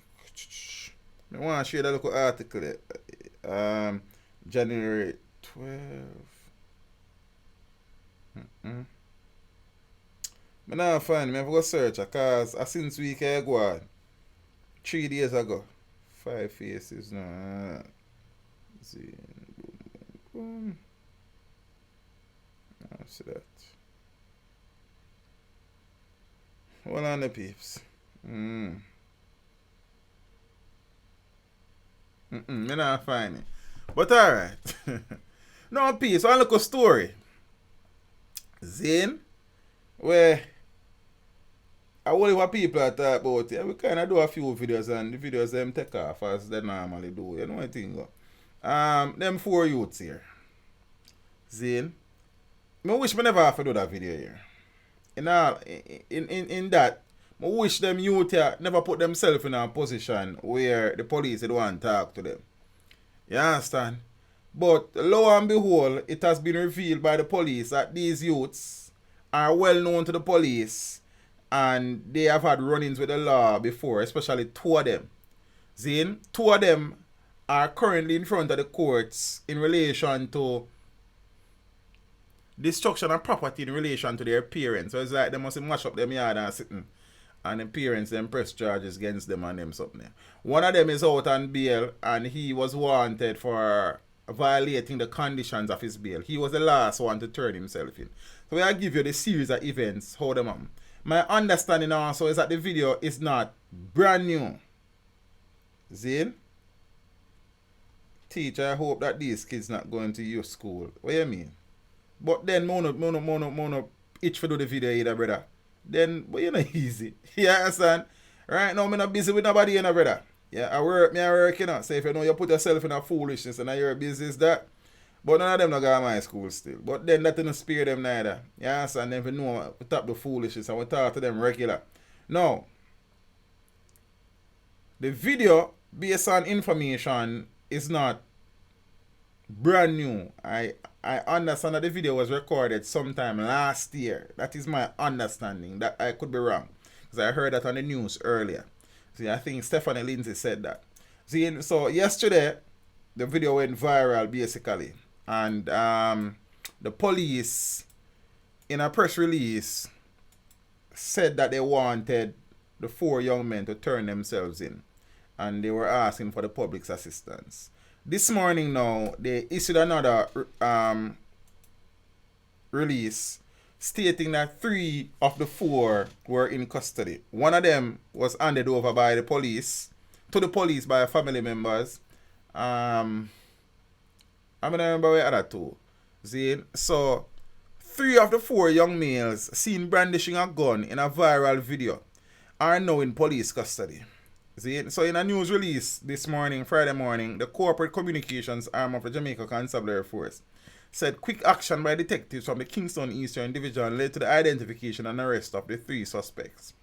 I want to share that little article there. January 12. I now find me, I have to go search because since week I go on 3 days ago. 5 faces now. See. Boom. See that. Hold on the peeps. Me not find it. But alright. No peeps, I look a story. Zane, where I wonder what people are talking about. Yeah, we kind of do a few videos and the videos them take off as they normally do. You know what I think? Them 4 youths here. Zane, I wish I never have to do that video here. In that, I wish them youth here never put themselves in a position where the police don't want to talk to them. You understand? But lo and behold, it has been revealed by the police that these youths are well known to the police and they have had run-ins with the law before, especially 2 of them. Zane, 2 of them are currently in front of the courts in relation to destruction of property in relation to their parents. So it's like they must mash up them yard and sitting. And the parents then press charges against them and them something. One of them is out on bail and he was wanted for violating the conditions of his bail. He was the last one to turn himself in. So I give you the series of events, how them on. My understanding also is that the video is not brand new. Zane? Teacher, I hope that these kids not going to your school. What do you mean? But then, mono itch for do the video either, brother. Then, but you know, easy. You understand? Right now, I'm not busy with nobody, you know, brother. Yeah, I work, you know. So if you know you put yourself in a foolishness and your business that. But none of them not go to my school still. But then that didn't spare them neither. You understand? Then if you know, we talk the foolishness and we talk to them regular. Now, the video based on information is not brand new. I understand that the video was recorded sometime last year. That is my understanding. That I could be wrong, because I heard that on the news earlier. See, I think Stephanie Lindsay said that. See, so yesterday the video went viral basically, and the police in a press release said that they wanted the 4 young men to turn themselves in, and they were asking for the public's assistance. This morning now, they issued another release stating that 3 of the 4 were in custody. One of them was handed over by the police, to the police by family members. I'm gonna remember where other 2. See, so 3 of the 4 young males seen brandishing a gun in a viral video are now in police custody. See, so in a news release this morning, Friday morning, the corporate communications arm of the Jamaica Constabulary Force said quick action by detectives from the Kingston Eastern Division led to the identification and arrest of the 3 suspects.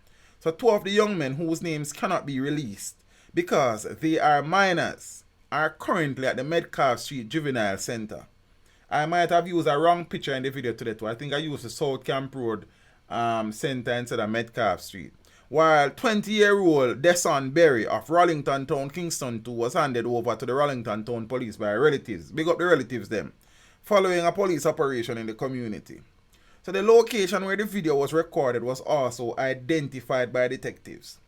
So 2 of the young men whose names cannot be released because they are minors are currently at the Metcalfe Street Juvenile Center. I might have used a wrong picture in the video today too. I think I used the South Camp Road Center instead of Metcalfe Street. While 20-year-old Deson Berry of Rollington Town, Kingston 2 was handed over to the Rollington Town police by relatives. Big up the relatives them. Following a police operation in the community. So the location where the video was recorded was also identified by detectives.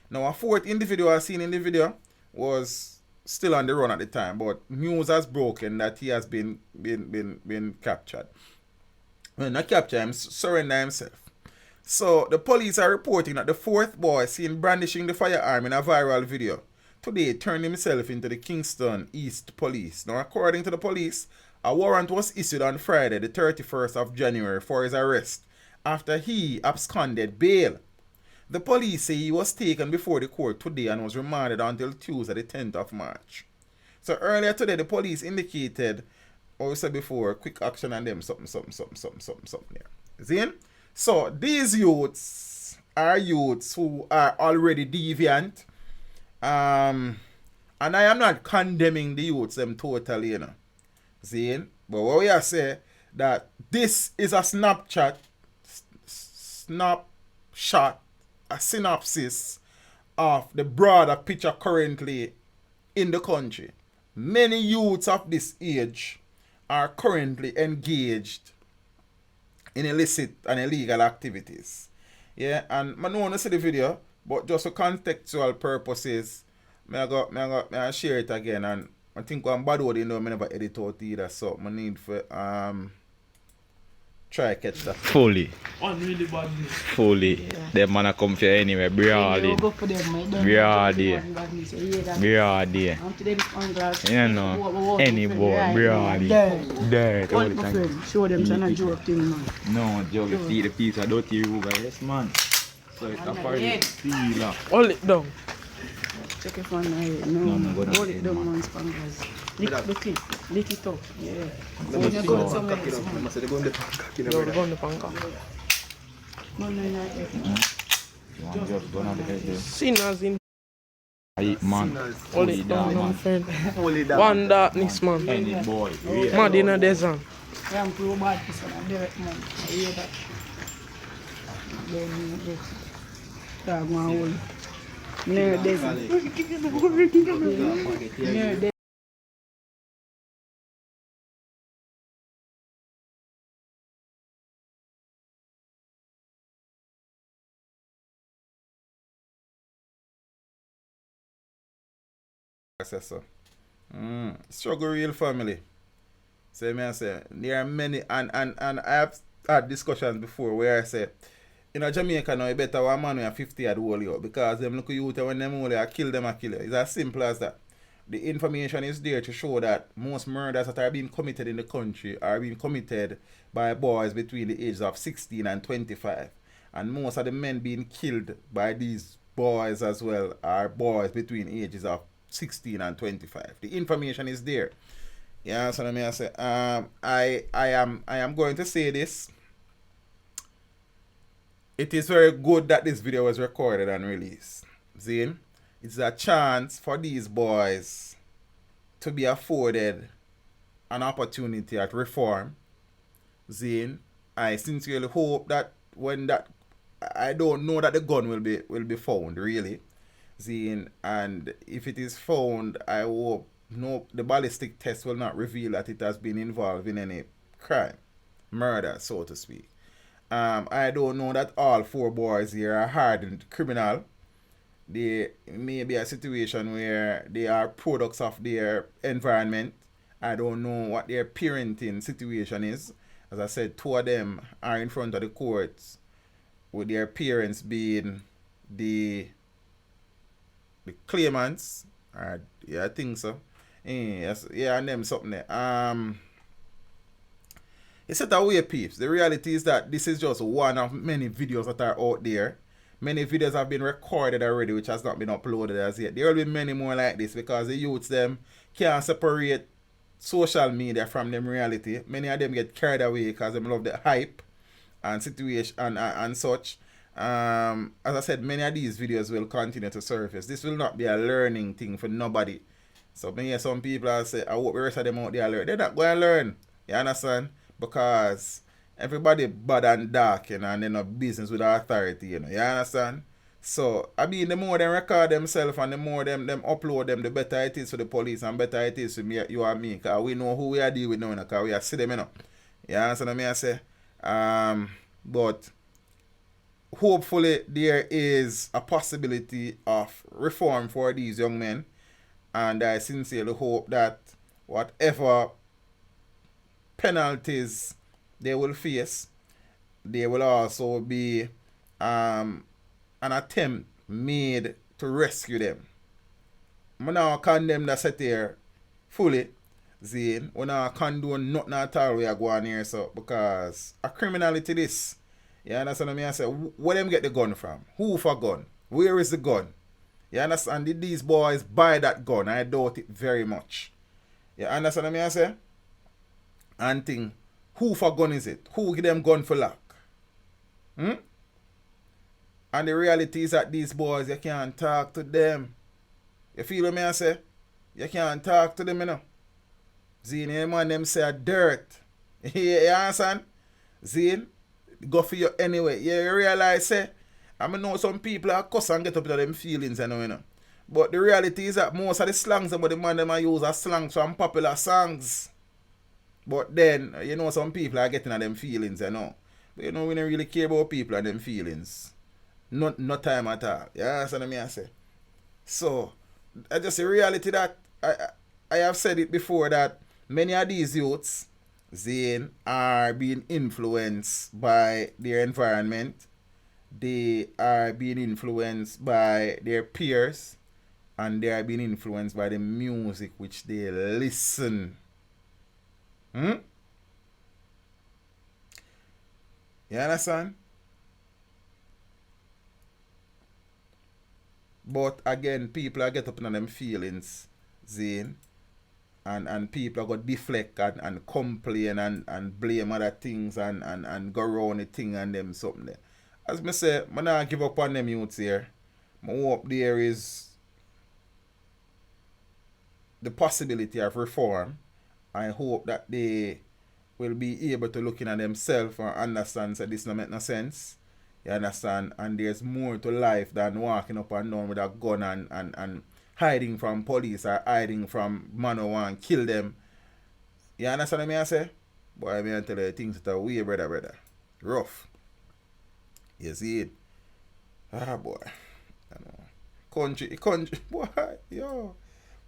Now a 4th individual seen in the video was still on the run at the time, but news has broken that he has been captured. Well, not captured, him, surrender himself. So the police are reporting that the 4th boy seen brandishing the firearm in a viral video today turned himself into the Kingston East Police. Now according to the police, a warrant was issued on Friday the 31st of January for his arrest after he absconded bail. The police say he was taken before the court today and was remanded until Tuesday the 10th of March. So earlier today the police indicated, or we said before, quick action on them, something there. See? So these youths are youths who are already deviant. And I am not condemning the youths them totally, you know. See? But what we are saying that this is a snapshot, a synopsis of the broader picture currently in the country. Many youths of this age are currently engaged in illicit and illegal activities. Yeah, and I don't want to see the video, but just for contextual purposes, I share it again. And I think I'm bad with it, I never edit out either, so I need for try catch that. Fully. Really bad. Fully. Yeah. Them man come for anyway, broadly. Broadly. Broadly. You know, any boy, broadly. Dirt. All the time. Show them some joke thing, man. No, joke, see the piece of dirty roof, yes, man. So it's a party. Hold it down. Check it from here. No, hold it down, man, spangers. Lick it up. Yeah. When you go somewhere else, man. They go on the pancake. No. Just go on the head there. Sinners in. Man. Hold it down, my friend. One darkness, man. Any boy. Mad in a desert. I'm too bad, this one. I'm direct, man. I hear that. Then you dog one hole. Near desert. Near desert. Struggle real family. So I say there are many and I have had discussions before where I say in Jamaica now you better one man with 50 at whole you because them look at you when them only I kill them. It's as simple as that. The information is there to show that most murders that are being committed in the country are being committed by boys between the ages of 16 and 25. And most of the men being killed by these boys as well are boys between ages of 16 and 25. The information is there. Yeah, so let me say, I am going to say this. It is very good that this video was recorded and released. See, it's a chance for these boys to be afforded an opportunity at reform, Zane, I sincerely hope that when that, I don't know that the gun will be found really, Zane, and if it is found, I hope no the ballistic test will not reveal that it has been involved in any crime, murder, so to speak. I don't know that all 4 boys here are hardened criminal. They may be a situation where they are products of their environment. I don't know what their parenting situation is. As I said, 2 of them are in front of the courts with their parents being the claimants. Yeah, I think so. Yes, yeah, and them something there. It's set away, peeps. The reality is that this is just one of many videos that are out there. Many videos have been recorded already, which has not been uploaded as yet. There will be many more like this because the youths them can't separate social media from them reality. Many of them get carried away because they love the hype and situation and such. As I said, many of these videos will continue to surface. This will not be a learning thing for nobody. So many some people say, I hope the rest of them out there learn. They're not going to learn. You understand? Because everybody bad and dark, you know, and they no business with the authority, you know. You understand? So, I mean, the more them record themselves and the more them upload them, the better it is for the police and better it is for me, you and me. Because we know who we are dealing with now, because we are see them, you know. You understand what I say? But hopefully there is a possibility of reform for these young men. And I sincerely hope that whatever penalties they will face, there will also be an attempt made to rescue them. I now condemn that set here fully, Zane. We now condone nothing at all we are going here, so, because a criminality this. You understand what I mean? I say, where them get the gun from? Who for gun? Where is the gun? You understand? Did these boys buy that gun? I doubt it very much. You understand what I say? And think, who for gun is it? Who give them gun for luck? And the reality is that these boys, you can't talk to them. You feel what I say? You can't talk to them, you know. Zine, any man them say dirt. You understand? Zine, go for you anyway. You realize, say, I know some people are cuss and get up to them feelings, you know. But the reality is that most of the slangs about the man them I use are slangs from popular songs. But then, you know, some people are getting at them feelings, you know. But you know, we don't really care about people and them feelings. No time at all. You understand what I say? So, I just a reality that I have said it before that many of these youths, Zane, are being influenced by their environment. They are being influenced by their peers. And they are being influenced by the music which they listen. You understand? But again, people are get up in them feelings, Zane. And people are going to deflect and complain and blame other things and go around the thing and them something there. As I say, I not give up on them youths here. I hope there is the possibility of reform. I hope that they will be able to look in at themselves and understand that this don't make no sense. You understand? And there's more to life than walking up and down with a gun and hiding from police or hiding from man who want to kill them. You understand what I say? Boy, I mean, I tell you things that are way, brother. Rough. You see it? Ah, boy. I know. Country, boy, yo.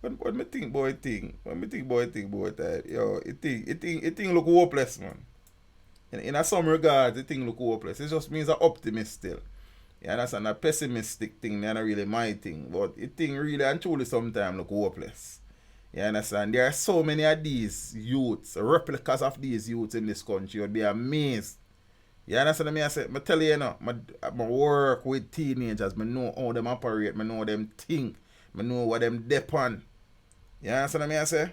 When me think boy thing that, yo, it thing look hopeless, man. In some regards, it thing look hopeless. It just means an optimist still. You understand? A pessimistic thing, not really my thing. But it thing really and truly sometimes look hopeless. You understand? There are so many of these youths, replicas of these youths in this country. You'd be amazed. You understand what I say? I tell you, you know, I work with teenagers. I know how them operate. I know them think. I know what them depend. You understand what I say?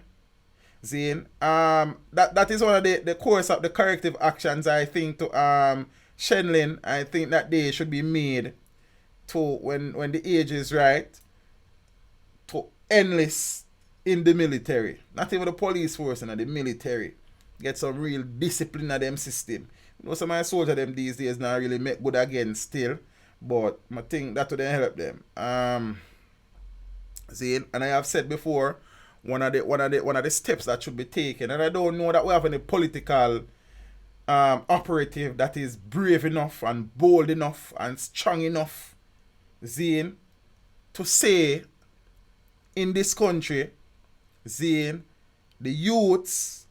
Zane, that is one of the course of the corrective actions, I think, to Shenlin. I think that they should be made to when the age is right to enlist in the military. Not even the police force and the military. Get some real discipline in them system. You know, some of my soldiers them these days not really make good again still. But I think that would help them. See, and I have said before, one of the steps that should be taken, and I don't know that we have any political operative that is brave enough and bold enough and strong enough, Zane, to say in this country, Zane, the youths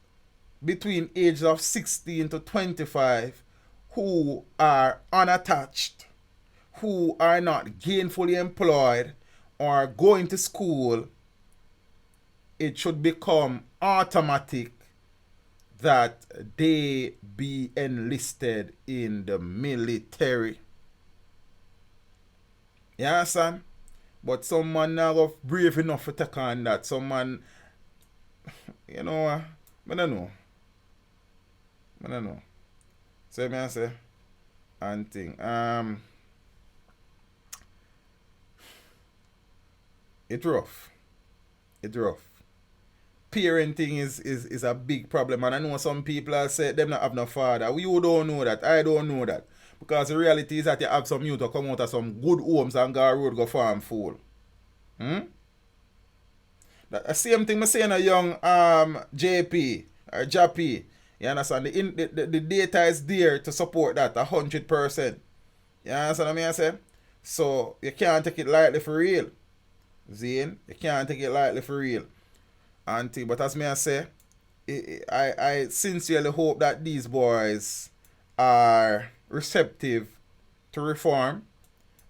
between ages of 16 to 25 who are unattached, who are not gainfully employed or going to school, it should become automatic that they be enlisted in the military. You understand? But some man now go brave enough to take on that. Some man, you know, I don't know. I don't know. So me I say, and thing. It's rough. It's rough. Parenting is a big problem, and I know some people are say them not have no father. You don't know that. I don't know that. Because the reality is that you have some youth to come out of some good homes and go road go farm fool. The same thing I say in a young JP or Jappy. You understand? The data is there to support that 100%. You understand what I say? So you can't take it lightly for real. Zane, you can't take it lightly for real. Auntie, but as me I say, I sincerely hope that these boys are receptive to reform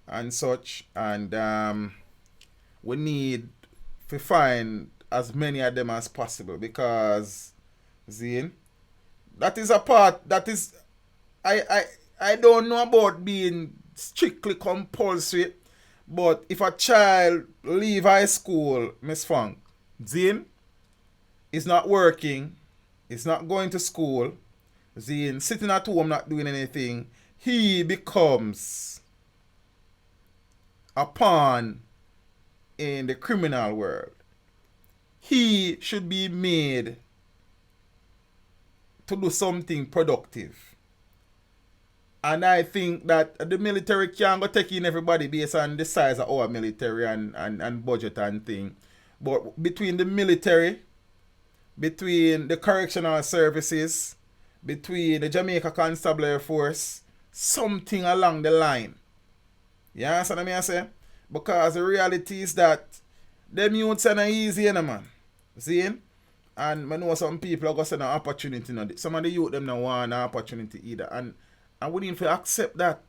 and such, and we need to find as many of them as possible, because Zane, that is a part that is I don't know about being strictly compulsory, but if a child leave high school, Miss Funk, Zane, is not working, is not going to school, Zane, sitting at home not doing anything, he becomes a pawn in the criminal world. He should be made to do something productive. And I think that the military can't go take in everybody based on the size of our military and budget and thing. But between the military, between the correctional services, between the Jamaica Constabulary Force, something along the line. You understand what I say? Because the reality is that them youths are not easy, man. See? And I know some people are going to say an opportunity. Some of the youth them don't want an opportunity either. And we need to accept that.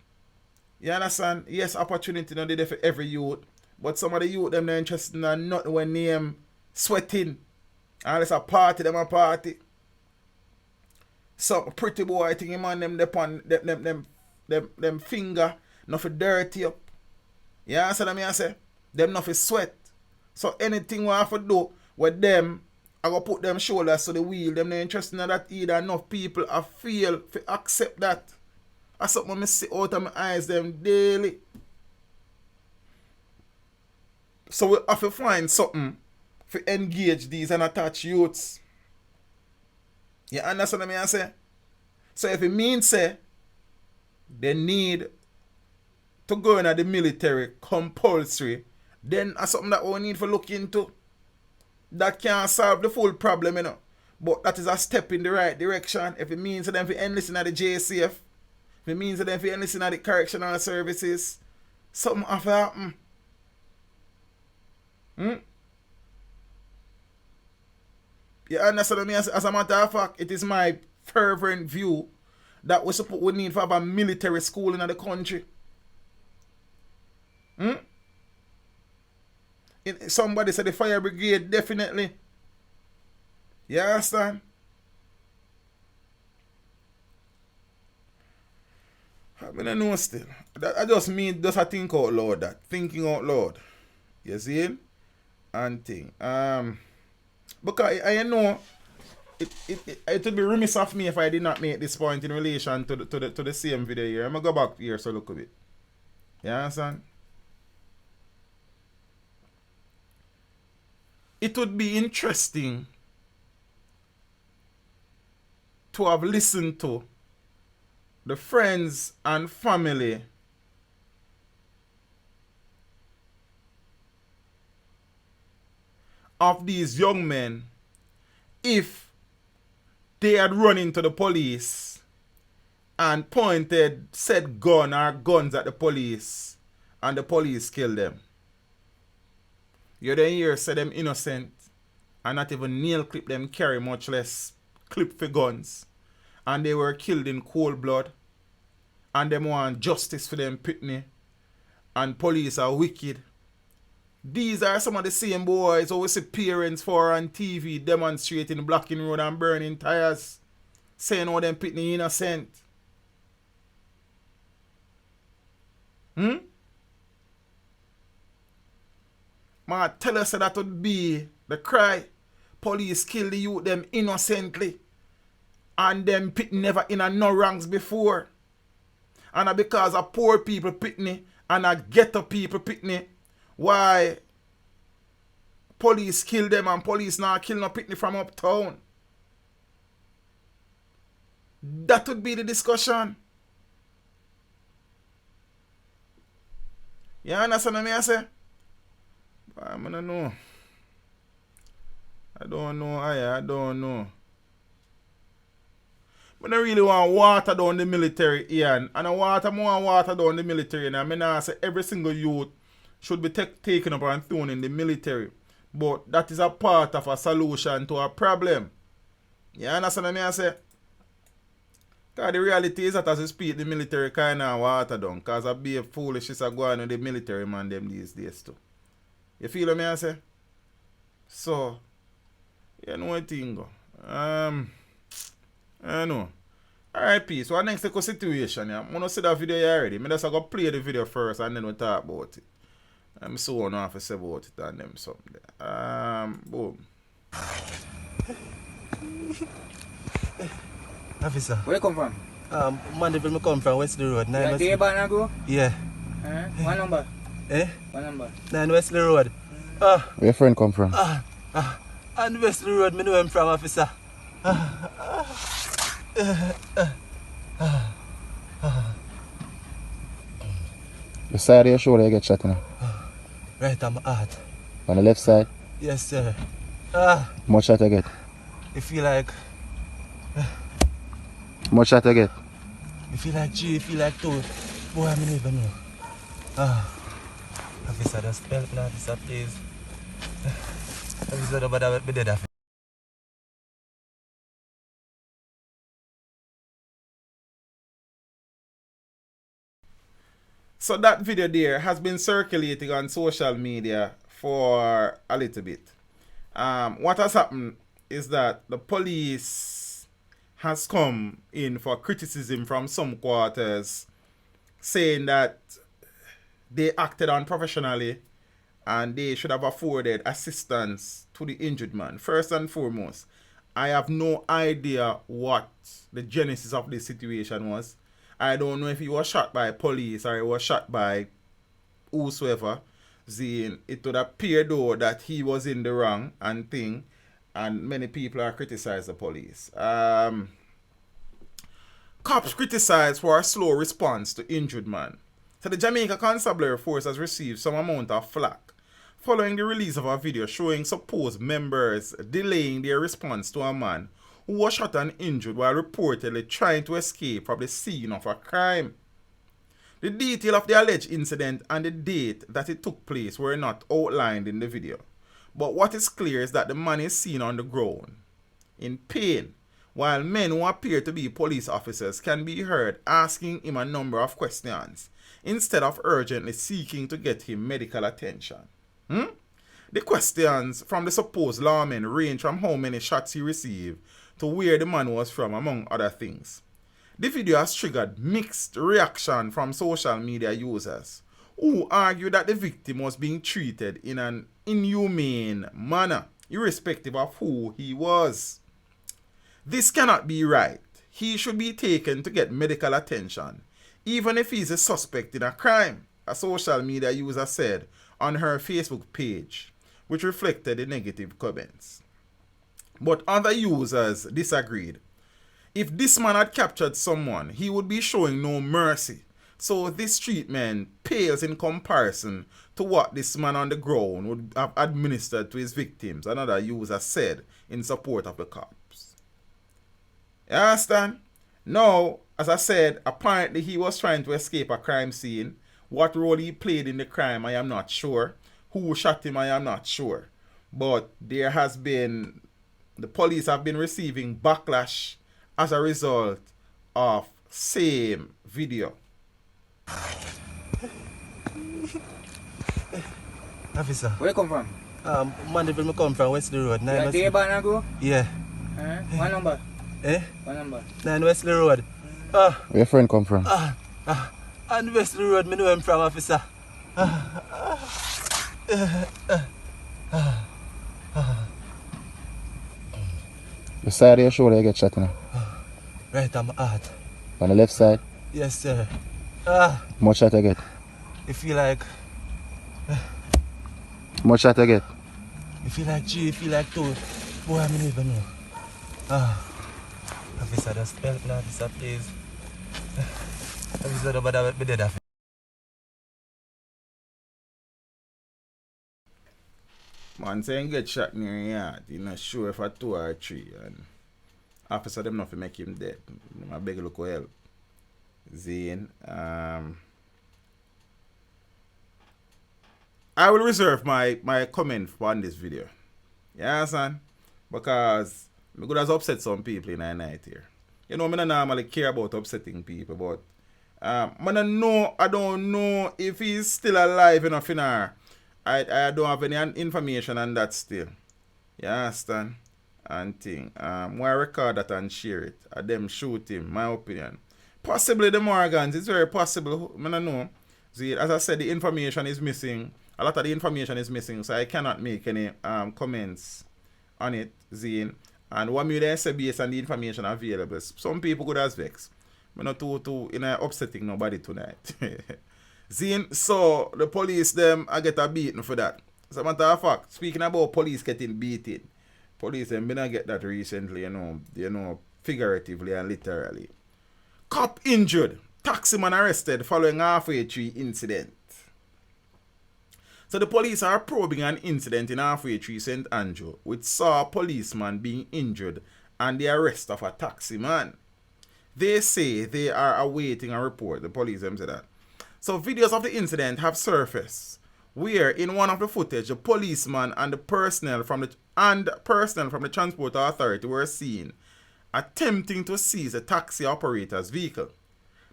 You understand? Yes, opportunity not there for every youth. But some of the youth them not interested in nothing when them sweating. And it's a party, them a party. Some pretty boy thing man them them finger nothing dirty up. You understand what I say? Them nothing sweat. So anything we have to do with them, I go put them shoulders to the wheel. Them not interested in that either. Enough people I feel to accept that. That's something I see out of my eyes them daily. So we have to find something to engage these unattached youths. You understand what I say? So if it means say they need to go in the military compulsory, then that's something that we need to look into. That can't solve the full problem, you know. But that is a step in the right direction. If it means that them to enlist in the JCF, if it means that them to enlist in the correctional services, something have to happen. You understand what I mean? As a matter of fact, it is my fervent view that we need to have a military school in the country. Somebody said the fire brigade, definitely. You understand? I don't know still. I just mean just a think out loud, that. Thinking out loud. You see? And thing. Because I know it would be remiss of me if I did not make this point in relation to the same video here. I'm gonna go back here so look a bit. You understand? it would be interesting to have listened to the friends and family of these young men if they had run into the police and pointed said gun or guns at the police and the police killed them. You then hear say them innocent and not even nail clip them carry, much less clip for guns. And they were killed in cold blood. And them want justice for them pitney. And police are wicked. These are some of the same boys who we see parents for on TV demonstrating, blocking road and burning tires. Saying all them pitney innocent. Man, tell us that would be the cry. Police kill the youth them innocently. And them pit never in a no ranks before. And because of poor people pitney and a ghetto people pitney, why police kill them and police now kill no pitney from uptown. That would be the discussion. You understand what I say? I don't know. I don't know. I don't know. But I really want water down the military, Ian. And I want more water down the military. And I mean, I say every single youth should be taken up and thrown in the military. But that is a part of a solution to a problem. You understand what I say? Because the reality is that as you speak, the military kind of water down. Because I be a foolish is going on the military man them these days too. You feel what I say? So, you know what thing go. I know. Alright, peace. So, our next situation, yeah. I'm going to see that video already. I'm just going to play the video first and then we'll talk about it. I'm so on off to say about it and them something. Boom. Officer. Where you come from? Mandeville, I come from Wesley Road. You take a go? Yeah. What number? Eh? What number? 9 Wesley Road. Where your friend come from? On Wesley Road, I know him from, officer. The side of your shoulder you get shot now? Right on my heart. On the left side? Yes, sir. Much shot you get? You feel like... Much shot you get? You feel like 3, you feel like 2. Boy, I don't even know. Officer, just help me, officer, please. Officer, don't bother with me dead, officer. So that video there has been circulating on social media for a little bit. What has happened is that the police has come in for criticism from some quarters, saying that they acted unprofessionally and they should have afforded assistance to the injured man. First and foremost, I have no idea what the genesis of this situation was. I don't know if he was shot by police or he was shot by whosoever. It would appear though that he was in the wrong and thing, and many people are criticizing the police. Cops criticized for a slow response to injured man. So the Jamaica Constabulary Force has received some amount of flack following the release of a video showing supposed members delaying their response to a man who was shot and injured while reportedly trying to escape from the scene of a crime. The detail of the alleged incident and the date that it took place were not outlined in the video, but what is clear is that the man is seen on the ground in pain, while men who appear to be police officers can be heard asking him a number of questions instead of urgently seeking to get him medical attention. The questions from the supposed lawmen range from how many shots he received to where the man was from, among other things. The video has triggered mixed reaction from social media users who argue that the victim was being treated in an inhumane manner, irrespective of who he was. This cannot be right. He should be taken to get medical attention, even if he is a suspect in a crime, a social media user said on her Facebook page. which reflected the negative comments. But other users disagreed. If this man had captured someone, he would be showing no mercy. So this treatment pales in comparison to what this man on the ground would have administered to his victims, another user said in support of the cops. You understand? Now, as I said, apparently he was trying to escape a crime scene. What role he played in the crime, I am not sure. Who shot him, I am not sure. But there has been, the police have been receiving backlash as a result of same video. Officer. Where you come from? Mandeville, I come from Wesley Road. You are there, Banago? Yeah. What number? Eh? What number? 9 Wesley Road. Where your friend come from? On Wesley Road, I know him from, officer. The side of your shoulder you get shot in. Right on my heart. On the left side? Yes, sir. Much shot you get? You feel like... Much shot you get? You feel like 3, you feel like 2. Boy, I don't even know. Officer, just help me, officer, please. Officer, don't bother with me dead, officer. Man saying get shot near your yard. You're not sure if a 2 or 3. And officer them not to make him dead. I beg you look for help. Zane. I will reserve my comment on this video. You understand? Because I could have upset some people in the night here. You know, I don't normally care about upsetting people, but I don't know if he's still alive enough in her. I don't have any information on that still. You understand? And thing. I record that and share it. Them shoot him, my opinion. Possibly the Morgans, it's very possible. I don't know. See, as I said, the information is missing. A lot of the information is missing, so I cannot make any comments on it, Zine. And what me they say based on the information available. Some people could have vexed. I'm not too upsetting nobody tonight. Zine, so the police them I get a beating for that. As a matter of fact, speaking about police getting beaten, police them been get that recently, you know, figuratively and literally. Cop injured, taximan arrested following halfway tree incident. So the police are probing an incident in halfway tree St. Andrew, which saw a policeman being injured and the arrest of a taximan. They say they are awaiting a report. The police them say that. So videos of the incident have surfaced, where in one of the footage, the policeman and the personnel from the Transport Authority were seen attempting to seize a taxi operator's vehicle.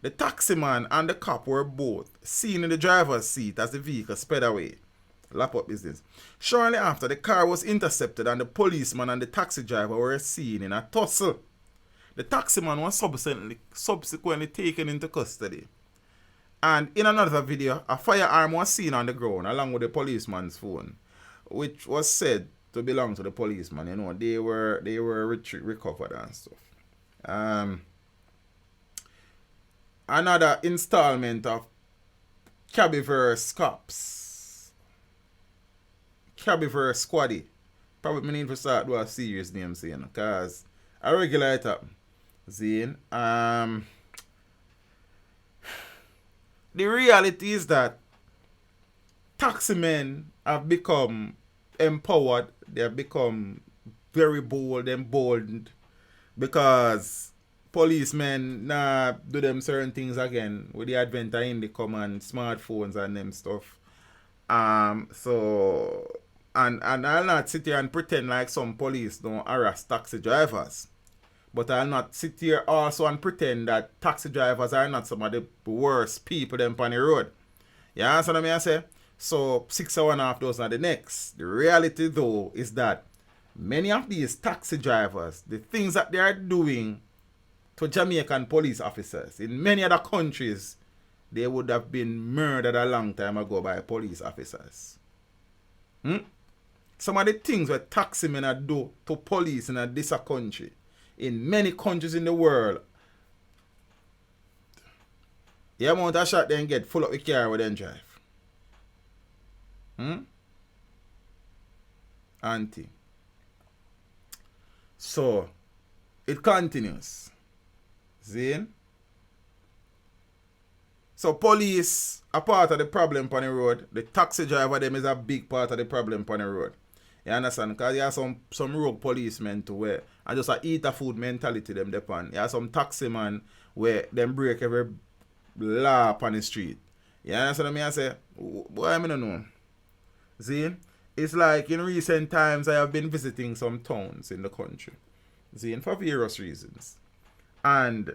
The taximan and the cop were both seen in the driver's seat as the vehicle sped away. Lap up business. Shortly after, the car was intercepted and the policeman and the taxi driver were seen in a tussle. The taximan was subsequently taken into custody. And in another video, a firearm was seen on the ground along with the policeman's phone, which was said to belong to the policeman. You know, they were recovered and stuff. Another installment of Cabbyverse Cops. Cabbyverse Squaddy. Probably need to start with a serious name saying, because I regular it up. Zane. The reality is that taximen have become empowered. They have become very bold and bold because policemen now do them certain things again with the advent of Indicom and smartphones and them stuff. So I'll not sit here and pretend like some police don't harass taxi drivers. But I'll not sit here also and pretend that taxi drivers are not some of the worst people them on the road. You understand what I say? So 6.5 dozen are the next. The reality though is that many of these taxi drivers, the things that they are doing to Jamaican police officers in many other countries, they would have been murdered a long time ago by police officers. Some of the things that taxi men do to police in this country, in many countries in the world, the amount of shot they get full up the car with them drive. Auntie. So, it continues. See? So, police are part of the problem on the road. The taxi driver them is a big part of the problem on the road. You understand? Because you have some rogue policemen to where and just a eat a food mentality them depend. You have some taxi man where them break every law on the street. You understand what I say? Boy, I don't know. See? It's like in recent times I have been visiting some towns in the country. See? And for various reasons. And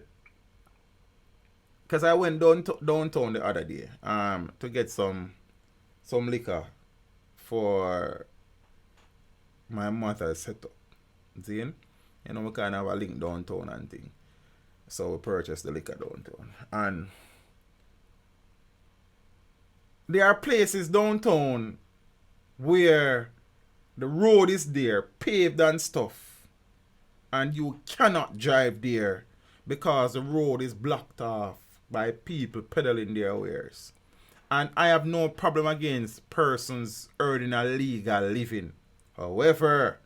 because I went downtown the other day to get some liquor for my mother's setup. See? You know, we kind of have a link downtown and thing. So we purchased the liquor downtown. And there are places downtown where the road is there, paved and stuff. And you cannot drive there because the road is blocked off by people peddling their wares. And I have no problem against persons earning a legal living. However,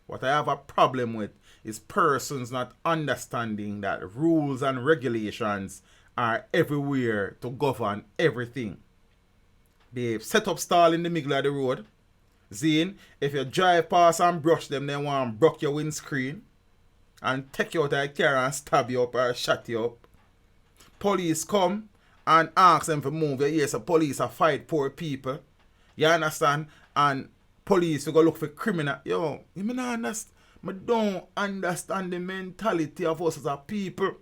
what I have a problem with is persons not understanding that rules and regulations are everywhere to govern everything. They've set up stall in the middle of the road. Zane, if you drive past and brush them, they want to broke your windscreen and take you out of the car and stab you up or shut you up. Police come and ask them to move. Yes, the police are fight poor people. You understand? And police will go look for criminal. Yo, you mean I understand? I don't understand the mentality of us as a people.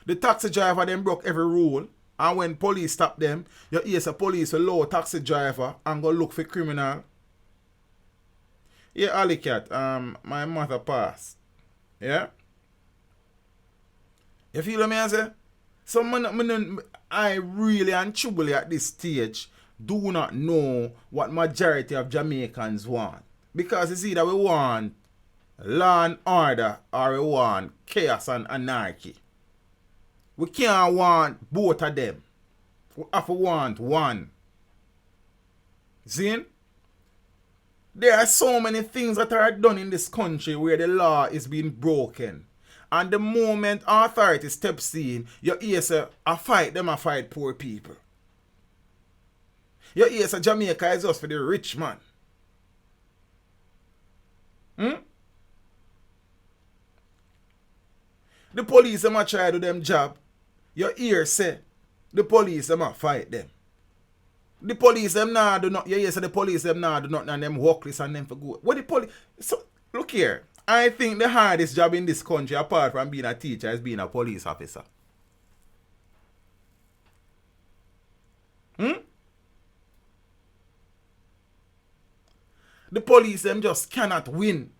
The taxi driver then broke every rule. And when police stop them, you hear the police will lower taxi driver and go look for criminal. Yeah, Ali Cat, my mother passed. Yeah? You feel what I say? So I really and truly at this stage do not know what majority of Jamaicans want. Because it's either we want law and order or we want chaos and anarchy. We can't want both of them. We have to want one. See? There are so many things that are done in this country where the law is being broken. And the moment authority steps in, you hear say, I fight poor people. You hear say, Jamaica is just for the rich man. The police them a try to do them job. You hear say, the police them a fight them. The police them nah do not. You hear say the police them nah do not and them workless and them for good. What the police? So look here. I think the hardest job in this country, apart from being a teacher, is being a police officer. The police them just cannot win.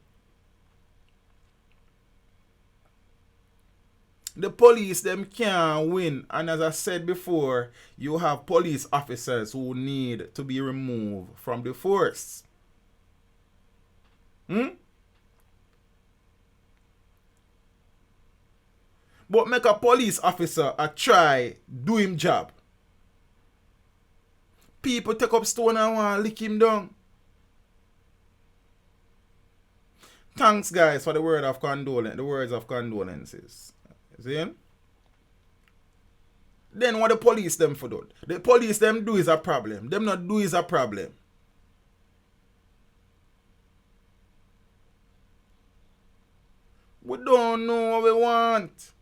The police them can't win. And as I said before, you have police officers who need to be removed from the force. But make a police officer a try do him job. People take up stone and want to lick him down. Thanks guys for the words of condolences. See? Then what the police them for do? The police them do is a problem. Them not do is a problem. We don't know what we want.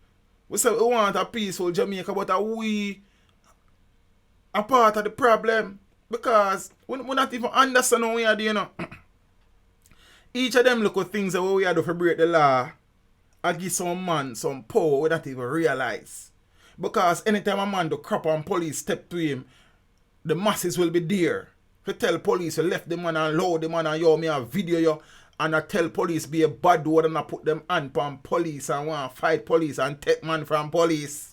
We say we want a peaceful Jamaica, but we are part of the problem. Because we not even understand what we are doing, you know. Each of them look at things that we are doing to break the law. I give some man some power we don't even realize. Because anytime a man do crap and police step to him, the masses will be there. To tell police you left the man and load the man and yo me a video you and I tell police be a bad word and I put them hand on police and want to fight police and take man from police.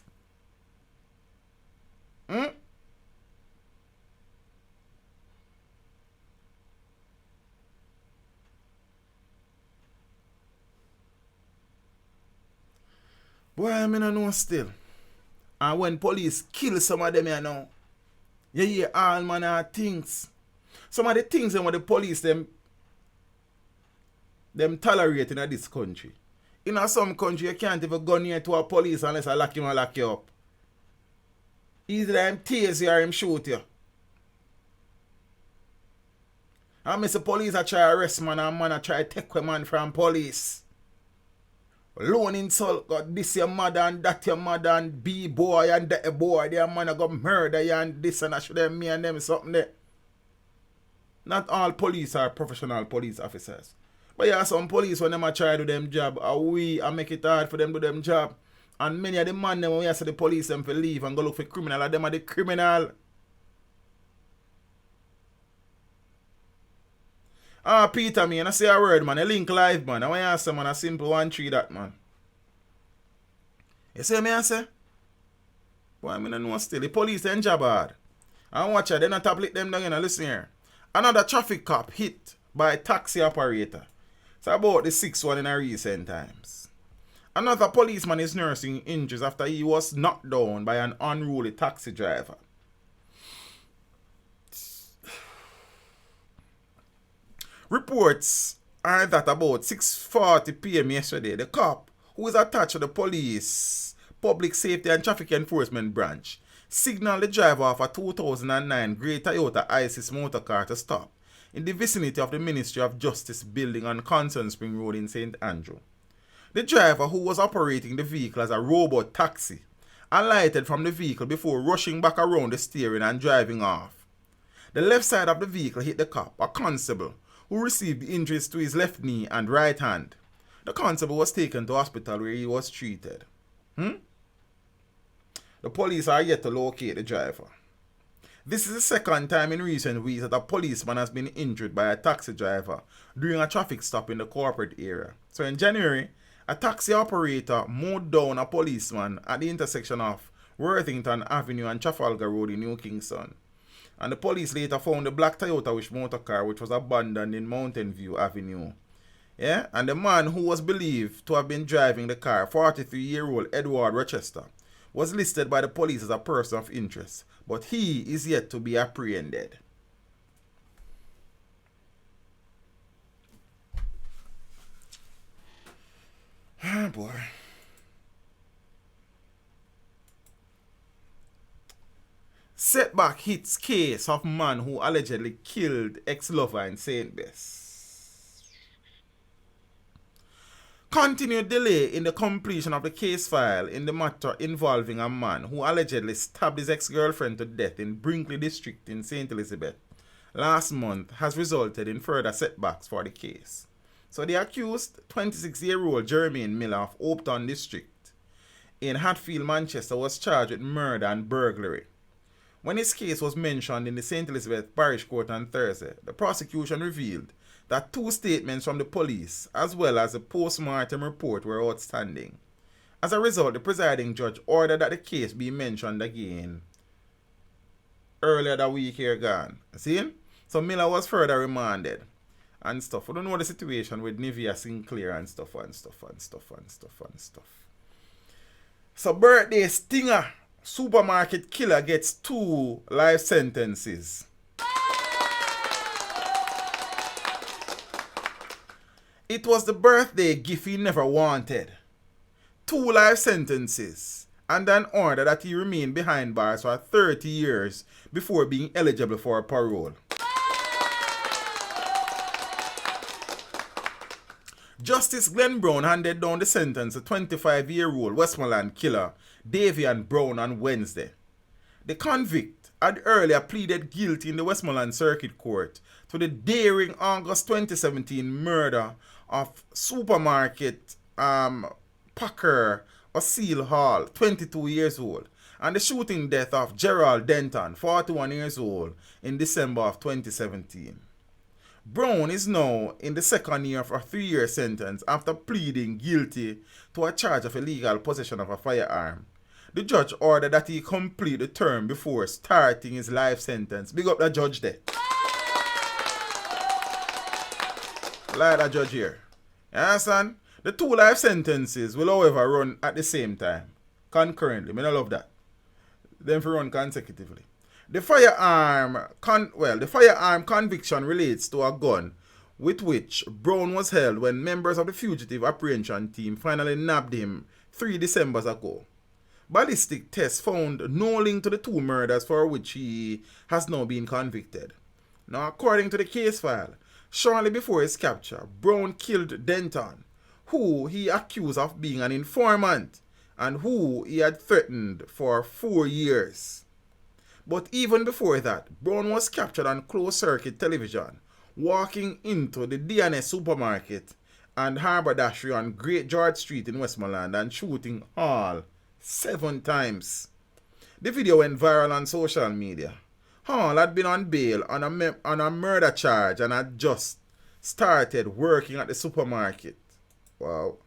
Boy, I mean I know still. And when police kill some of them, you know, you hear all manner of things. Some of the things that when the police them them tolerating in this country. In some country, you can't even go near to a police unless I lock him and lock you up. Either him tase you or him shoot you. And Mr. Police I try arrest man and man I try take a man from police. Lone insult, got this your mother and that your mother and B-boy and that boy. Their man I got murder you and this and I should have me and them something there. Not all police are professional police officers. But yeah, some police when them a try to do them job, I make it hard for them to do them job. And many of the man them when we say the police them for leave and go look for criminal, and them are the criminal. Peter, man, I say a word, man. A link live, man. I want to ask man a simple 1-3 that, man. You see me, I say? Boy, I don't know still. The police them job hard. And watch it, they not tablet them down, listen here. Another traffic cop hit by a taxi operator. It's about the 6th one in a recent times. Another policeman is nursing injuries after he was knocked down by an unruly taxi driver. Reports are that about 6:40 p.m. yesterday, the cop, who is attached to the police, public safety and traffic enforcement branch, signaled the driver of a 2009 grey Toyota Isis motor car to stop in the vicinity of the Ministry of Justice building on Concern Spring Road in St. Andrew. The driver, who was operating the vehicle as a robot taxi, alighted from the vehicle before rushing back around the steering and driving off. The left side of the vehicle hit the cop, a constable, who received injuries to his left knee and right hand. The constable was taken to hospital where he was treated. The police are yet to locate the driver. This is the second time in recent weeks that a policeman has been injured by a taxi driver during a traffic stop in the corporate area. So in January, a taxi operator mowed down a policeman at the intersection of Worthington Avenue and Trafalgar Road in New Kingston. And the police later found the black Toyota Wish motor car which was abandoned in Mountain View Avenue. Yeah, and the man who was believed to have been driving the car, 43-year-old Edward Rochester, was listed by the police as a person of interest, but he is yet to be apprehended. Ah, boy. Setback hits case of man who allegedly killed ex-lover in St. Bess. Continued delay in the completion of the case file in the matter involving a man who allegedly stabbed his ex-girlfriend to death in Brinkley District in St. Elizabeth last month has resulted in further setbacks for the case. So the accused, 26-year-old Jermaine Miller of Hopetown District in Hatfield, Manchester, was charged with murder and burglary. When his case was mentioned in the St. Elizabeth Parish Court on Thursday, the prosecution revealed that 2 statements from the police as well as a post-mortem report were outstanding. As a result, the presiding judge ordered that the case be mentioned again earlier that week here gone. See? So Miller was further remanded and stuff. We don't know the situation with Nivea Sinclair and stuff. So birthday stinger. Supermarket killer gets 2 life sentences. It was the birthday gift he never wanted. 2 life sentences and an order that he remained behind bars for 30 years before being eligible for parole. Justice Glenn Brown handed down the sentence to 25-year-old Westmoreland killer Davian Brown on Wednesday. The convict had earlier pleaded guilty in the Westmoreland Circuit Court to the daring August 2017 murder of supermarket packer Osil Hall, 22 years old, and the shooting death of Gerald Denton, 41 years old, in December of 2017. Brown is now in the second year of a 3-year sentence after pleading guilty to a charge of illegal possession of a firearm. The judge ordered that he complete the term before starting his life sentence. Big up the judge there. Like that judge here. You understand? The 2 life sentences will however run at the same time. Concurrently. I love that. Them for run consecutively. The firearm conviction relates to a gun with which Brown was held when members of the fugitive apprehension team finally nabbed him 3 Decembers ago. Ballistic tests found no link to the 2 murders for which he has now been convicted. Now, according to the case file, shortly before his capture, Brown killed Denton, who he accused of being an informant and who he had threatened for 4 years. But even before that, Brown was captured on closed-circuit television, walking into the D&S supermarket and haberdashery on Great George Street in Westmoreland and shooting Hall 7 times. The video went viral on social media. Hall had been on bail on a murder charge and had just started working at the supermarket. Wow.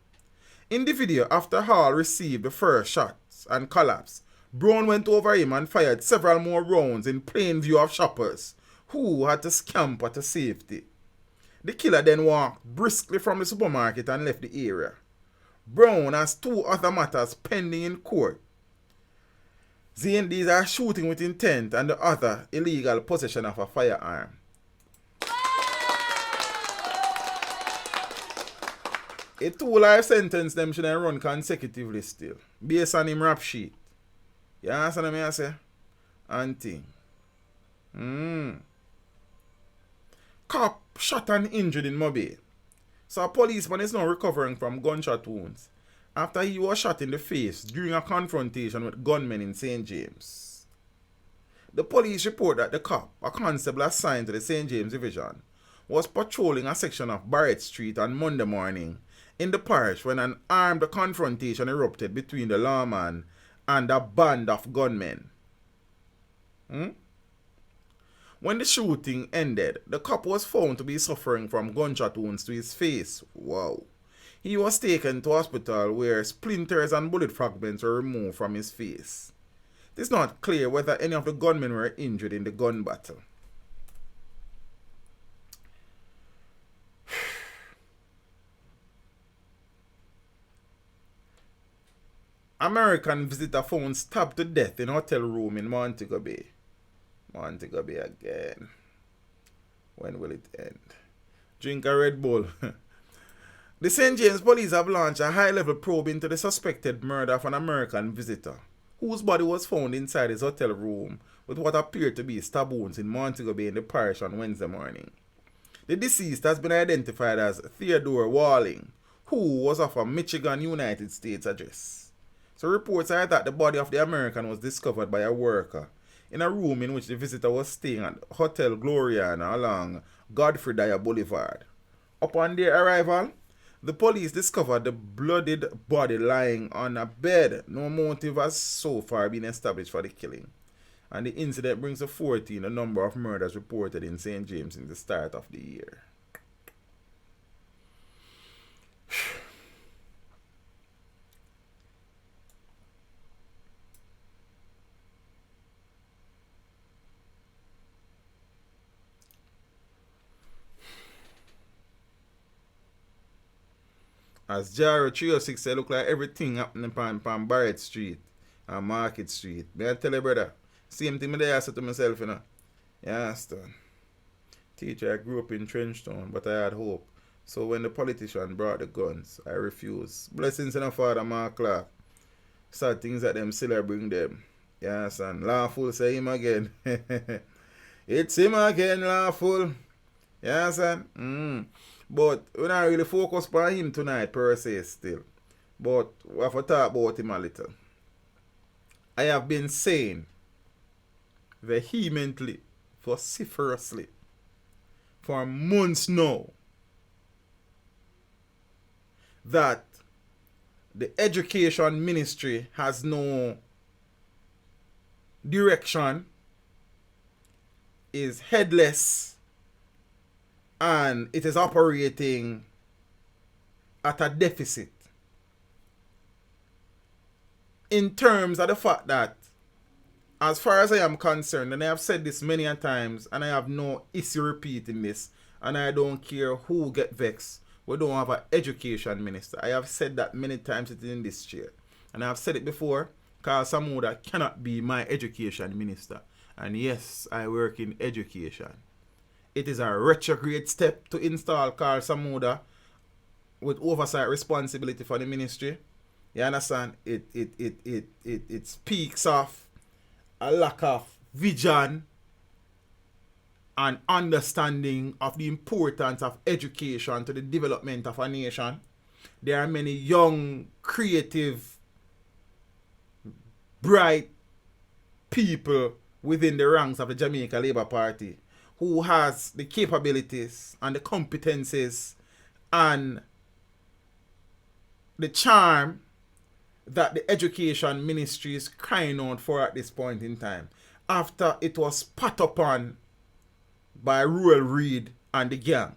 In the video, after Hall received the first shots and collapsed, Brown went over him and fired several more rounds in plain view of shoppers who had to scamper to safety. The killer then walked briskly from the supermarket and left the area. Brown has 2 other matters pending in court. These are shooting with intent and the other illegal possession of a firearm. A 2 life sentence them should run consecutively still, based on him rap sheet. You understand what I say? And thing. Cop shot and injured in Mobile. So a policeman is now recovering from gunshot wounds after he was shot in the face during a confrontation with gunmen in St. James. The police report that the cop, a constable assigned to the St. James Division, was patrolling a section of Barrett Street on Monday morning in the parish when an armed confrontation erupted between the lawman and a band of gunmen. When the shooting ended, the cop was found to be suffering from gunshot wounds to his face. Wow. He was taken to hospital where splinters and bullet fragments were removed from his face. It is not clear whether any of the gunmen were injured in the gun battle. American visitor found stabbed to death in hotel room in Montego Bay. Montego Bay again. When will it end? Drink a Red Bull. The St. James police have launched a high-level probe into the suspected murder of an American visitor, whose body was found inside his hotel room with what appeared to be stab wounds in Montego Bay in the parish on Wednesday morning. The deceased has been identified as Theodore Walling, who was of a Michigan, United States address. So reports are that the body of the American was discovered by a worker in a room in which the visitor was staying at Hotel Gloriana along Godfrey Dyer Boulevard. Upon their arrival, the police discovered the bloodied body lying on a bed. No motive has so far been established for the killing. And the incident brings to 14 the number of murders reported in St. James in the start of the year. As Jaro 306 said, look like everything happening on Barrett Street and Market Street. May I tell you, brother? Same thing I said to myself, you know. Yeah, understand. Teacher, I grew up in Trenchtown, but I had hope. So when the politician brought the guns, I refused. Blessings in a father, Mark Clark. Sad things that them still bring them. Yeah, understand. Lawful say him again. It's him again, lawful. Yeah, understand. But we're not really focused on him tonight per se still. But we have to talk about him a little. I have been saying vehemently, vociferously, for months now, that the education ministry has no direction, is headless, and it is operating at a deficit. In terms of the fact that, as far as I am concerned, and I have said this many a times, and I have no issue repeating this, and I don't care who get vexed, we don't have an education minister. I have said that many times sitting in this chair. And I have said it before, because Samuda cannot be my education minister. And yes, I work in education. it is a retrograde step to install Carl Samuda with oversight responsibility for the ministry. You understand? It speaks of a lack of vision and understanding of the importance of education to the development of a nation. There are many young, creative, bright people within the ranks of the Jamaica Labour Party who has the capabilities and the competencies and the charm that the education ministry is crying out for at this point in time, after it was spat upon by Ruel Reid and the gang.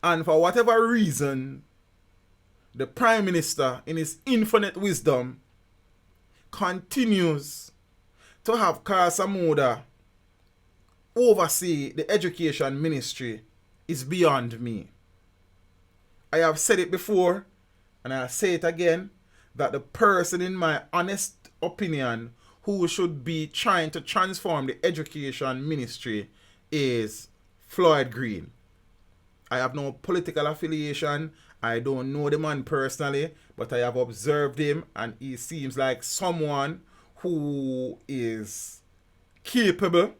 And for whatever reason, the Prime Minister, in his infinite wisdom, continues to have Carl Samuda oversee the education ministry is beyond me. I have said it before, and I'll say it again, that the person, in my honest opinion, who should be trying to transform the education ministry is Floyd Green. I have no political affiliation. I don't know the man personally, but I have observed him, and he seems like someone who is capable,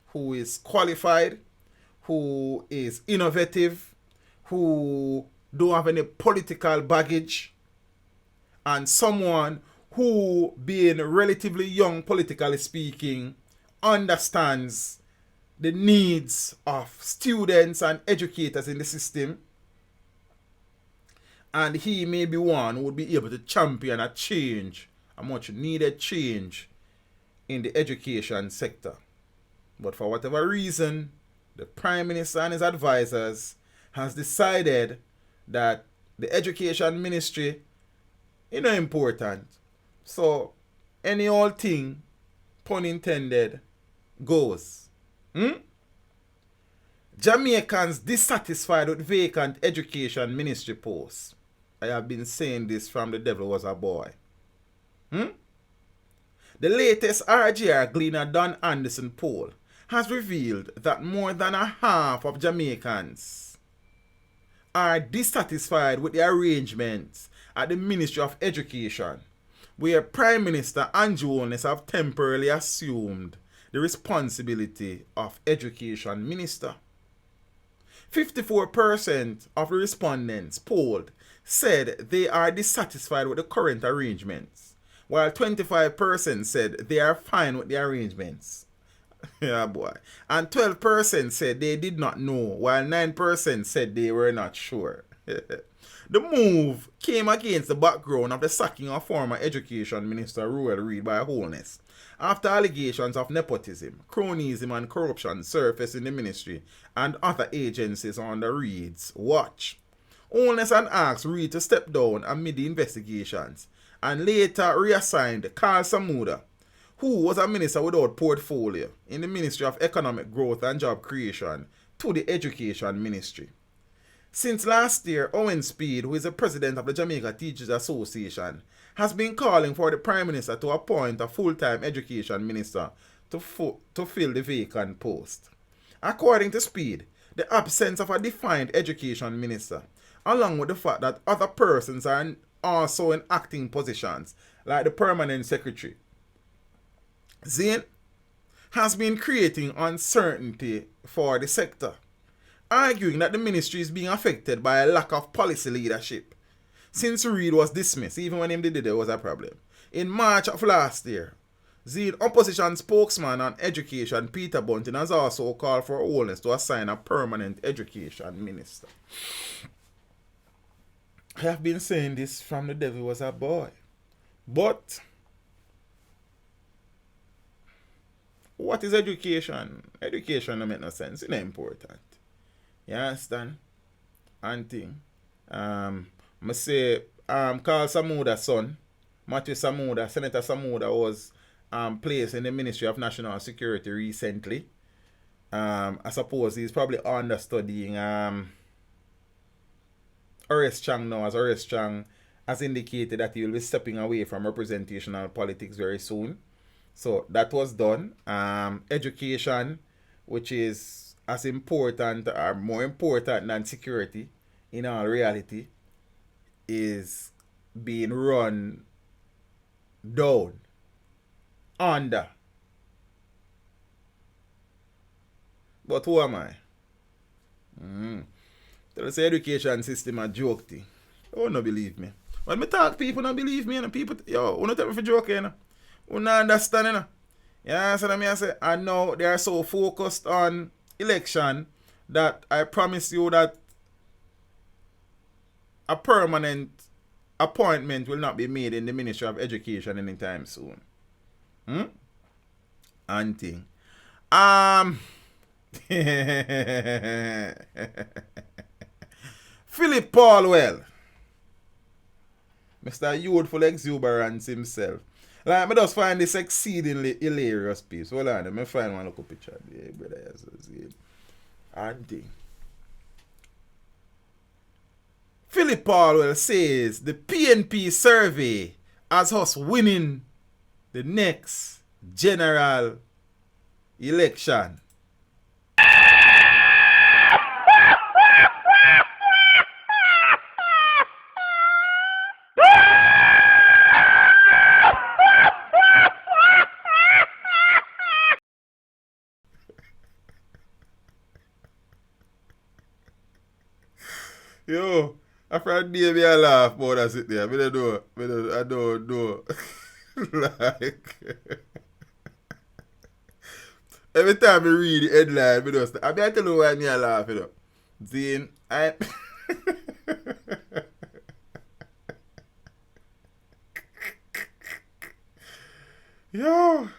who is qualified, who is innovative, who don't have any political baggage, and someone who, being relatively young politically speaking, understands the needs of students and educators in the system, and he may be one who would be able to champion a change, a much needed change in the education sector. But for whatever reason, the Prime Minister and his advisors has decided that the education ministry is not important. So any old thing, pun intended, goes. Jamaicans dissatisfied with vacant education ministry posts. I have been saying this from the devil was a boy. The latest RGR Gleaner Don Anderson poll has revealed that more than a half of Jamaicans are dissatisfied with the arrangements at the Ministry of Education, where Prime Minister Andrew Holness have temporarily assumed the responsibility of Education Minister. 54% of the respondents polled said they are dissatisfied with the current arrangements, while 25% said they are fine with the arrangements. Yeah, boy. And 12% said they did not know, while 9% said they were not sure. The move came against the background of the sacking of former Education Minister Ruel Reid by Holness, after allegations of nepotism, cronyism and corruption surfaced in the ministry and other agencies under Reid's watch. Holness had asked Reid to step down amid the investigations and later reassigned Carl Samuda, who was a minister without portfolio in the Ministry of Economic Growth and Job Creation, to the Education Ministry. Since last year, Owen Speed, who is the president of the Jamaica Teachers Association, has been calling for the Prime Minister to appoint a full-time education minister to fill the vacant post. According to Speed, the absence of a defined education minister, along with the fact that other persons are also in acting positions, like the permanent secretary, Zane, has been creating uncertainty for the sector, arguing that the ministry is being affected by a lack of policy leadership. Since Reid was dismissed, even when him did it, there was a problem. In March of last year, Zane opposition spokesman on education Peter Bunting has also called for Holness to assign a permanent education minister. I have been saying this from the devil was a boy. But what is education? Education don't make no sense. It's not important. You understand? And thing. I say Carl Samuda's son, Matthew Samuda, Senator Samuda, was placed in the Ministry of National Security recently. I suppose he's probably understudying Horace Chang now, as Horace Chang has indicated that he will be stepping away from representational politics very soon. So that was done. Education, which is as important or more important than security in all reality, is being run down, under. But who am I? Tell say education system a joke thing. Oh, no believe me. When me talk, people don't believe me, and people, yo, who not tell me for joke, you know? Who not understand, you know? Yeah, so I say, I know they are so focused on election that I promise you that a permanent appointment will not be made in the Ministry of Education anytime soon. And thing. Philip Paulwell, Mr. Youthful Exuberance himself. Like, I just find this exceedingly hilarious piece. Hold on, let me find one local picture. Yeah, brother, and thing. Philip Paulwell says the PNP survey has us winning the next general election. Yo, after a day me I laugh more than sit there. I don't know. Like every time I read the headline, I tell you why me I laugh, you know. Then I yo,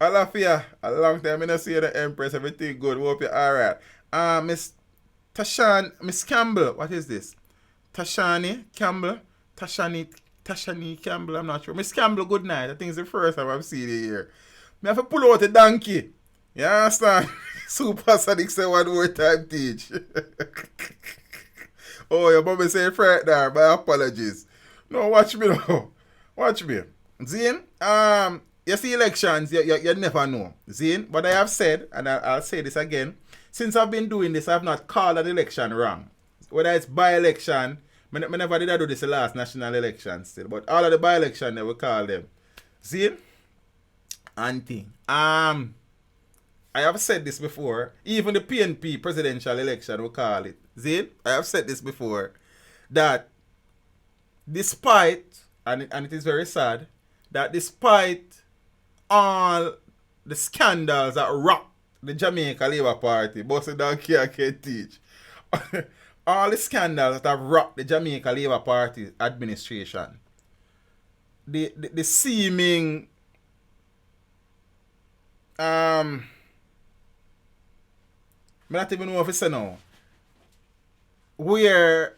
I laugh here. A long time I don't see the Empress, everything good. Hope you're alright. Miss Campbell, what is this? Tashani Campbell, I'm not sure. Miss Campbell, good night. I think it's the first time I've seen it here. Me have to pull out a donkey. You understand? Super Sonic say one more time teach. Oh, your mama say right there. My apologies. No, watch me now. Watch me. Zane, you see elections, you never know. Zane, but I have said, and I'll say this again, since I've been doing this, I've not called an election wrong. Whether it's by-election, I never did I do this the last national election still, but all of the by-election, they will call them. See? Auntie. I have said this before. Even the PNP presidential election, we call it. See? I have said this before. That despite, and it is very sad, that despite all the scandals that rocked the Jamaica Labour Party, Bossy Donkey I can teach. All the scandals that have rocked the Jamaica Labour Party administration, the seeming I not even know if it's now, where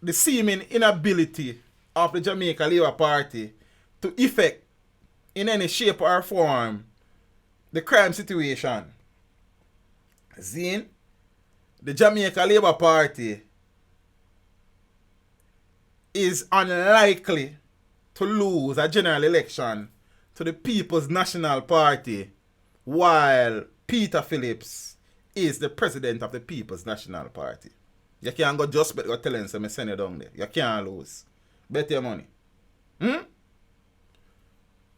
the seeming inability of the Jamaica Labour Party to effect in any shape or form the crime situation. Zine, the Jamaica Labour Party is unlikely to lose a general election to the People's National Party while Peter Phillips is the president of the People's National Party. You can't go just bet go tell him so send you down there. You can't lose. Bet your money.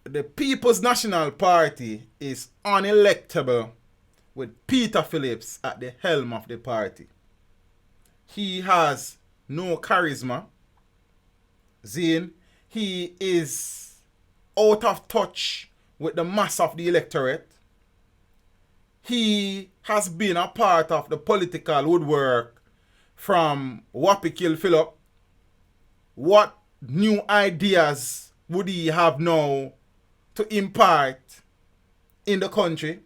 The People's National Party is unelectable with Peter Phillips at the helm of the party. He has no charisma. Zane, he is out of touch with the mass of the electorate. He has been a part of the political woodwork from Wappy Kill Phillip. What new ideas would he have now to impart in the country?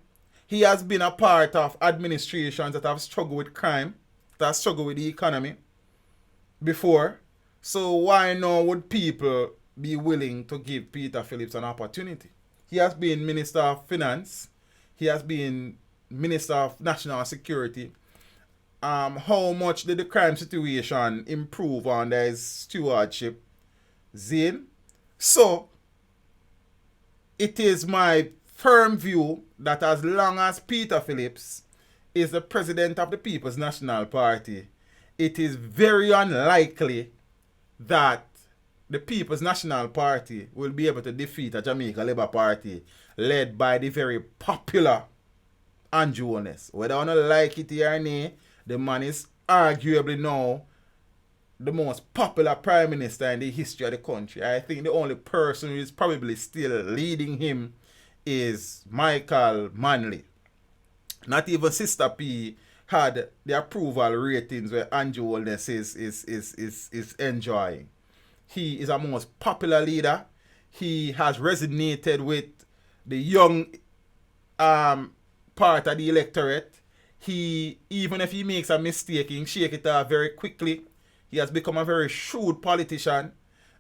He has been a part of administrations that have struggled with crime, that have struggled with the economy before. So why now would people be willing to give Peter Phillips an opportunity? He has been Minister of Finance. He has been Minister of National Security. How much did the crime situation improve under his stewardship? Zane? So, it is my firm view that as long as Peter Phillips is the president of the People's National Party, it is very unlikely that the People's National Party will be able to defeat a Jamaica Labour Party led by the very popular Andrew Holness. Whether I don't like it or not, the man is arguably now the most popular prime minister in the history of the country. I think the only person who is probably still leading him is Michael Manley. Not even Sister P had the approval ratings where Andrew Holness is enjoying. He is a most popular leader. He has resonated with the young part of the electorate. He, even if he makes a mistake, he can shake it off very quickly. He has become a very shrewd politician.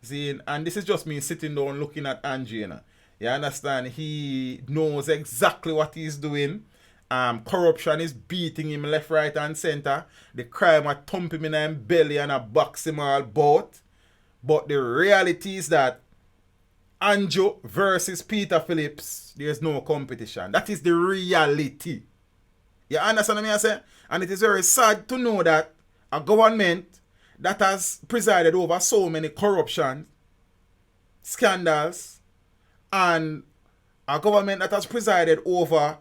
See, and this is just me sitting down looking at Andrew. You know. You understand? He knows exactly what he's doing. Corruption is beating him left, right, and center. The crime are thumping him in the belly and a box him all about. But the reality is that Andrew versus Peter Phillips, there's no competition. That is the reality. You understand what I say? And it is very sad to know that a government that has presided over so many corruption scandals and a government that has presided over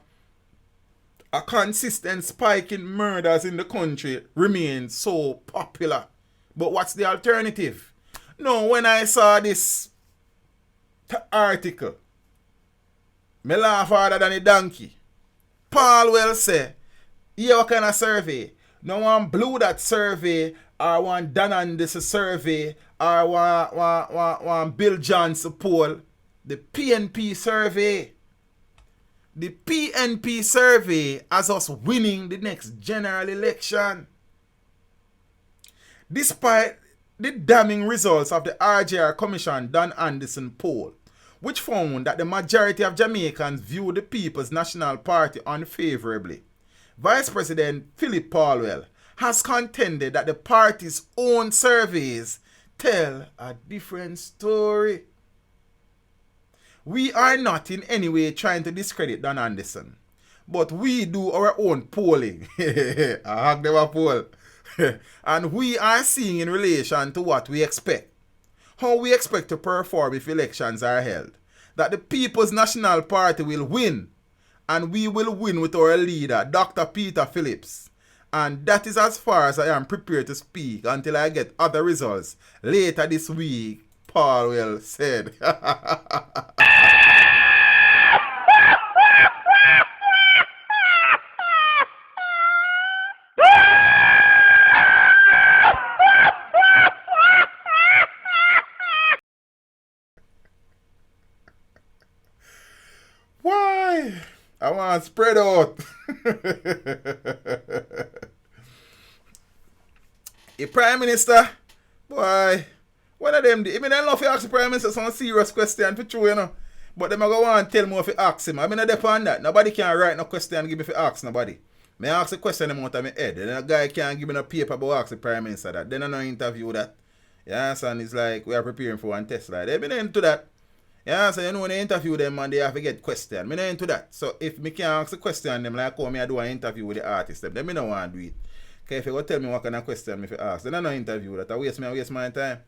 a consistent spike in murders in the country remains so popular. But what's the alternative? No, when I saw this article, me laugh harder than a donkey. Paul will say, yeah, what kind of survey? No one blew that survey, or one Dan Anderson survey, or one Bill Johnson poll. The PNP survey. The PNP survey has us winning the next general election. Despite the damning results of the RJR Commission Dan Anderson poll, which found that the majority of Jamaicans view the People's National Party unfavorably, Vice President Philip Paulwell has contended that the party's own surveys tell a different story. We are not in any way trying to discredit Dan Anderson, but we do our own polling. I have never poll. And we are seeing in relation to what we expect. How we expect to perform if elections are held. That the People's National Party will win. And we will win with our leader, Dr. Peter Phillips. And that is as far as I am prepared to speak until I get other results later this week, Paulwell said. Why? I want to spread out. A prime minister, boy, one of them, I mean, I don't know if you ask the prime minister some serious question for true, you know. But them are going to want to tell me if you ask him. I mean, I depend on that. Nobody can write no question and give me if you ask nobody. Me ask the question out of my head. Then a guy can't give me no paper but ask the prime minister that. Then I no interview that. Yeah, and it's like we are preparing for one test like that. They been into that. Yeah, so you know when they interview them and they have to get question. Me not into that. So if me can ask a question them like how me I do an interview with the artist them, then me don't want to do it. Okay, if you go tell me what kind of question me if you ask, then I no interview that. I waste my time.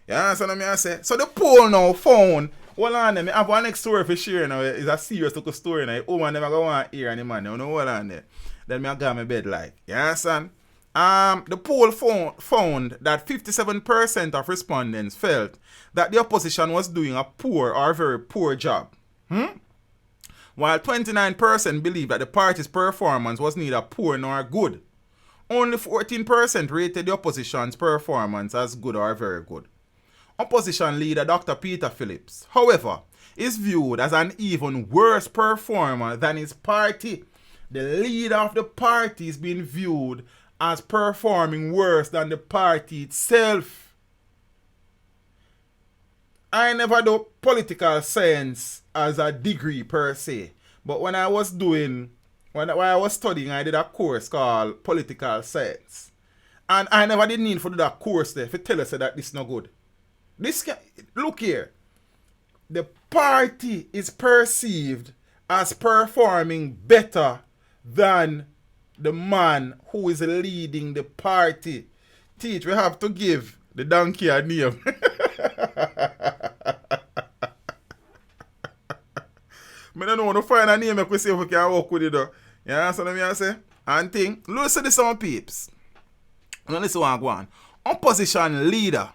Yeah, so me I say. So the poll now found. Hold on there. Me have one next story for share now. It's a serious little story now. Oh man never go want to hear any man. You know hold on there. Then me I got my bed like. Yeah, son. The poll found that 57% of respondents felt that the opposition was doing a poor or very poor job. While 29% believed that the party's performance was neither poor nor good. Only 14% rated the opposition's performance as good or very good. Opposition leader Dr. Peter Phillips, however, is viewed as an even worse performer than his party. The leader of the party is being viewed as performing worse than the party itself. I never do political science as a degree per se, but when I was studying, I did a course called political science, and I never did need to do that course there to tell us that this is not good. Look here, the party is perceived as performing better than the man who is leading the party. Teach, we have to give the donkey a name. I don't know, no find a name we see if we can work with it though. You understand what I say? And thing, listen to some peeps. Now listen what I go on. Opposition leader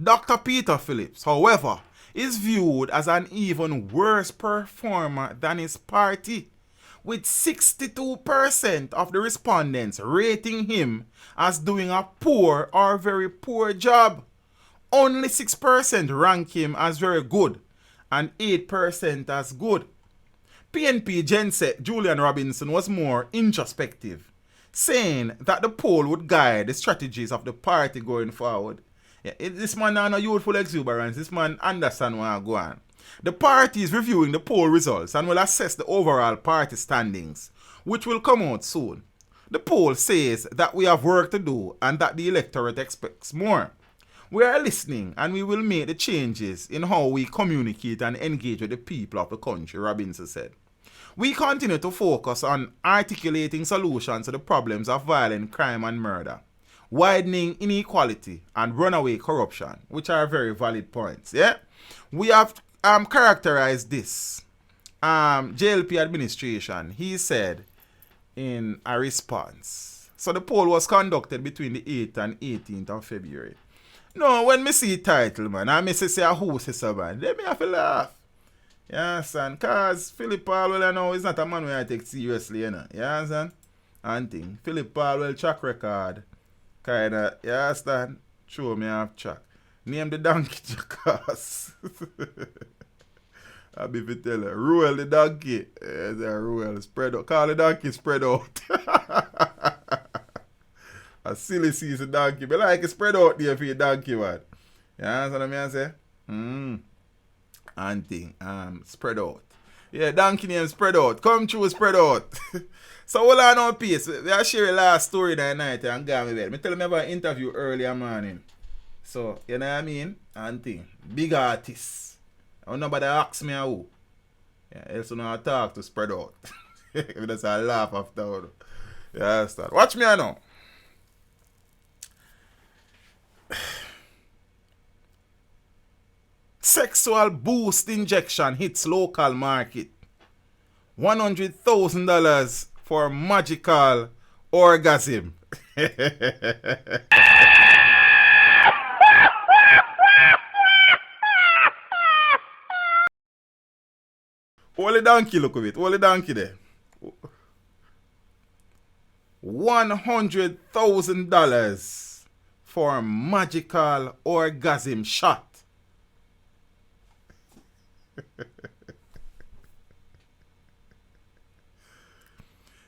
Dr. Peter Phillips, however, is viewed as an even worse performer than his party, with 62% of the respondents rating him as doing a poor or very poor job. Only 6% rank him as very good and 8% as good. PNP Gensec Julian Robinson was more introspective, saying that the poll would guide the strategies of the party going forward. This man has no youthful exuberance. This man understands where I go on. The party is reviewing the poll results and will assess the overall party standings, which will come out soon. The poll says that we have work to do and that the electorate expects more. We are listening and we will make the changes in how we communicate and engage with the people of the country, Robinson said. We continue to focus on articulating solutions to the problems of violent crime and murder, widening inequality and runaway corruption, which are very valid points. Yeah, we have characterized this. JLP administration, he said in a response. So the poll was conducted between the 8th and 18th of February. No, when me see title, man, I say who says so, man, let me have a laugh. You understand? Because Philip Palwell, I know, is not a man who I take seriously, you know. You understand? And thing. Philip Palwell track record. Kinda, you understand? Show me half track. Name the donkey jackass. I'll be to tell her. Roll the donkey. Yes, roll. Spread out. Call the donkey spread out. A silly season donkey. But like it spread out there for your donkey, man. You understand what I say? And thing. Spread out. Yeah, donkey name spread out. Come true, spread out. So all I know piece. We are share a last story that night and got me bed. I tell me about an interview earlier morning. So, you know what I mean? And thing. Big artists. And nobody asks me who. Yeah, else you know I talk to spread out. We just a laugh after. You understand? Watch me now. Sexual boost injection hits local market. $100,000 for magical orgasm. Hold the donkey, look at it. Hold the donkey there. $100,000 for magical orgasm shot.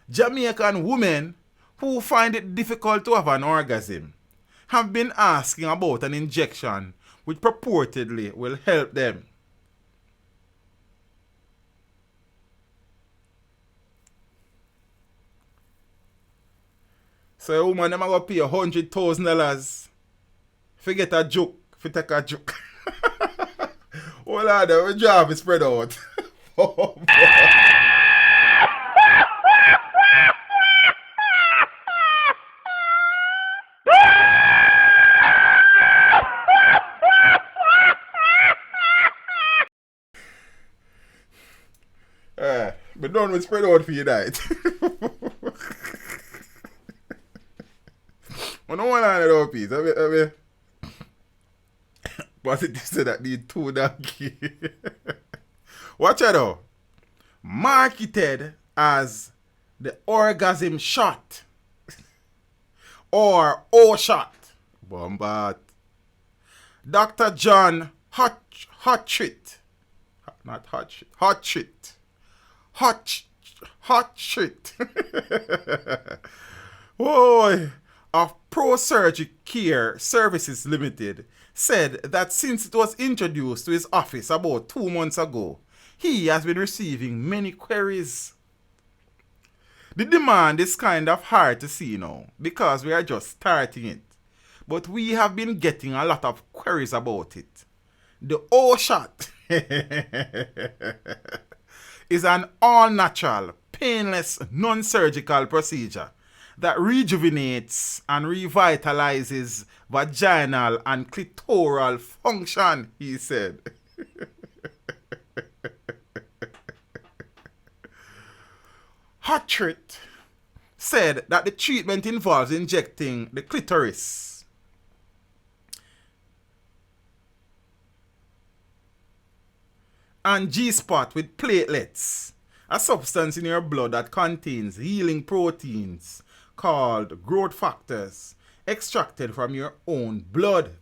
Jamaican women who find it difficult to have an orgasm have been asking about an injection which purportedly will help them. So a woman them going to pay $100,000 if you get a joke, if you take a joke. Hold on, the job is spread out. Oh, boy. But don't we spread out for you night. I don't want to know piece. I mean, positive say that need two donkey. Watch out though. Marketed as the orgasm shot or O-shot. Bombat. Dr. John Hotchit. Not Hotchit. Hotchit. Hotchit. Boy. Of Pro Surgery Care Services Limited said that since it was introduced to his office about 2 months ago, he has been receiving many queries. The demand is kind of hard to see now because we are just starting it, but we have been getting a lot of queries about it. The O shot is an all-natural, painless, non-surgical procedure that rejuvenates and revitalizes vaginal and clitoral function, he said. Hartrit said that the treatment involves injecting the clitoris and G-spot with platelets, a substance in your blood that contains healing proteins called growth factors extracted from your own blood.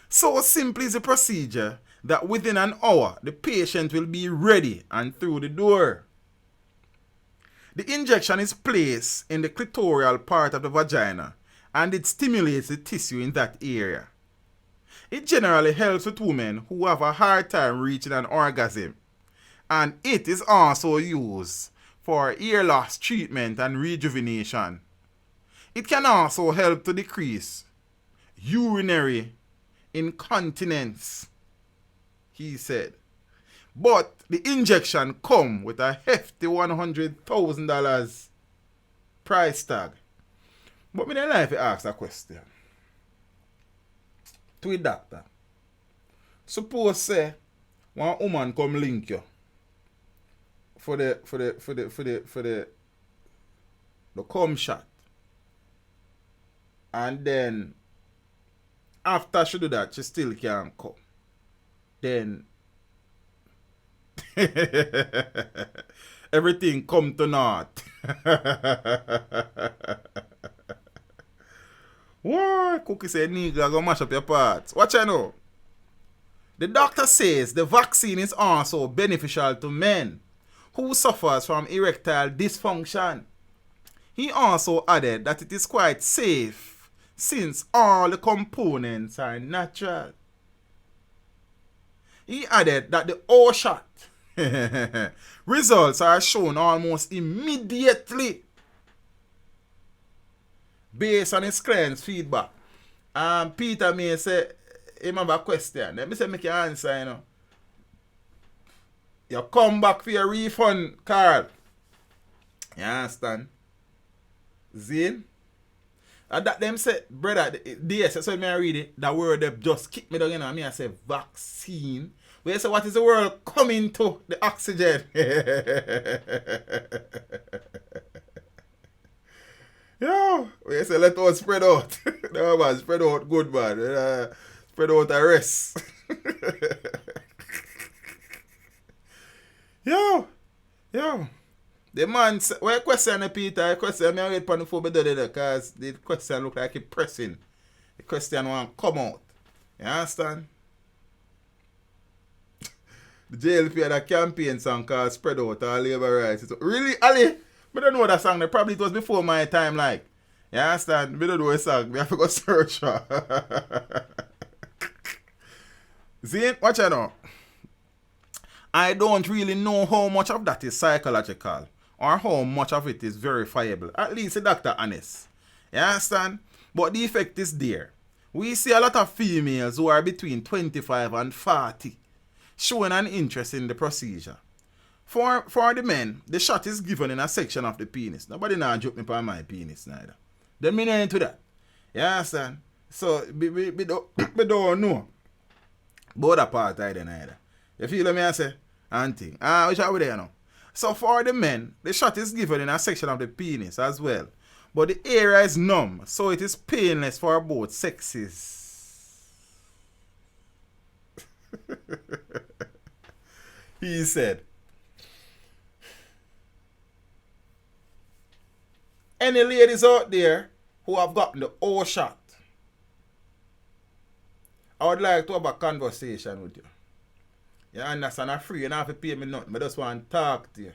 So simple is the procedure that within an hour the patient will be ready and through the door. The injection is placed in the clitoral part of the vagina and it stimulates the tissue in that area. It generally helps with women who have a hard time reaching an orgasm, and it is also used for ear loss treatment and rejuvenation. It can also help to decrease urinary incontinence, he said. But the injection come with a hefty $100,000 price tag. But me don't like to ask a question to a doctor. Suppose say one woman come link you for the cum shot, and then after she do that she still can't come. Then everything come to naught. What? Cookie said, nigga, go mash up your parts. Watch I know. The doctor says the vaccine is also beneficial to men who suffers from erectile dysfunction. He also added that it is quite safe since all the components are natural. He added that the O shot results are shown almost immediately based on his client's feedback. Peter may say, him have a question. Let me say, make your answer, you know. You come back for your refund, Carl. You understand? Zane? And that them say, brother, yes, so me I read it, that word they just kick me down, you know, me I say vaccine. We say, what is the world coming to? The oxygen. Yo, we say, let us spread out. No, man, spread out good, man. Spread out the rest. Yo. The man, what question, Peter? The question, I wait for the phone because the question look like it pressing. The question want to come out. You understand? The JLP had a campaign song called Spread Out All Labor Rights. Really, Ali? I don't know that song. Probably it was before my time, like. You understand? I don't know the song. I have to go search for. See, watch out now. I don't really know how much of that is psychological or how much of it is verifiable. At least the doctor honest. You understand? But the effect is there. We see a lot of females who are between 25 and 40 showing an interest in the procedure. For the men, the shot is given in a section of the penis. Nobody now joke me for my penis neither. Then me not into that. You understand? So we don't know about that part either. You feel me I say? Auntie. Which are we there now? So for the men, the shot is given in a section of the penis as well. But the area is numb, so it is painless for both sexes. He said. Any ladies out there who have gotten the O shot, I would like to have a conversation with you. You understand? I'm free. You don't have to pay me nothing. I just want to talk to you.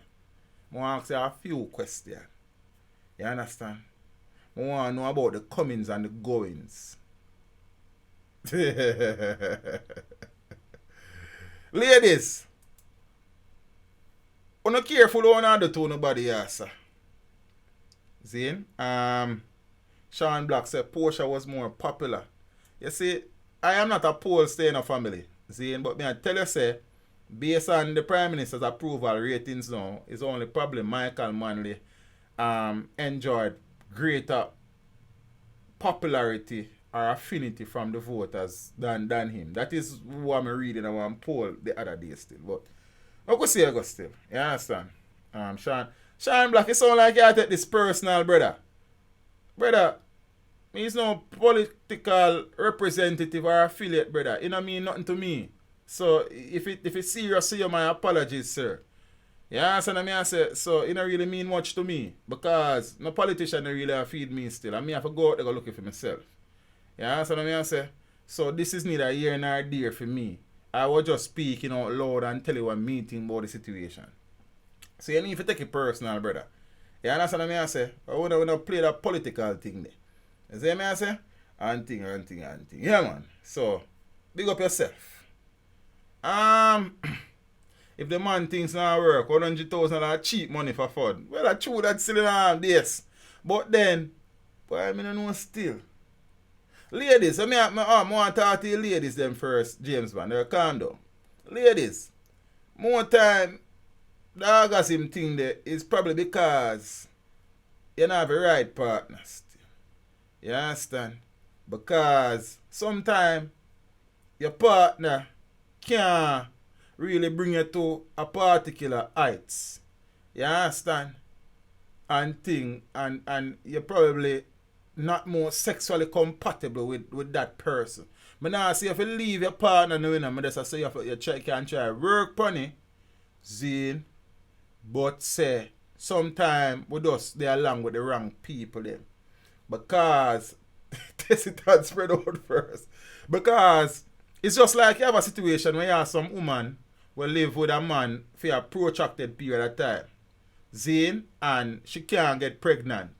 I want to ask you a few questions. You understand? I want to know about the comings and the goings. Ladies, you're not careful how you do to nobody else. Zane, Sean Black said Portia was more popular You see, I am not opposed to a family. See, but me I tell you, say, based on the Prime Minister's approval ratings now, is only probably Michael Manley enjoyed greater popularity or affinity from the voters than him. That is what I'm reading in one poll the other day still. But I could see I go still. You understand? Sean Black, it sound like you take this personal, brother. Brother, he's no political representative or affiliate, brother. It don't mean nothing to me. So if it's serious to you, my apologies, sir. You understand what I say? So it don't really mean much to me. Because no politician don't really feed me still. And me have to go out there go looking for myself. You understand what I say? So this is neither here nor there for me. I was just speaking out loud and tell you what me think about the situation. So you need to take it personal, brother. You understand what I say? I want to play that political thing there. You see what I say? And thing. Yeah, man. So, big up yourself. If the man thinks not work, $100,000 cheap money for fun. Well, I true that's still in this. But then, boy, I don't know still. Ladies, I want to talk to you ladies them first, James man. They're calm down. Ladies, more time, the orgasm thing there is probably because you don't have a right partner still. You understand? Because sometimes your partner can't really bring you to a particular heights. You understand? And thing, and you're probably not more sexually compatible with that person. But now see if you leave your partner knowing them, I just say you can try work on it, Zine, but say sometimes we just they along with the wrong people then. Because test it and spread out first. Because it's just like you have a situation where you have some woman will live with a man for a protracted period of time. Zine, and she can't get pregnant.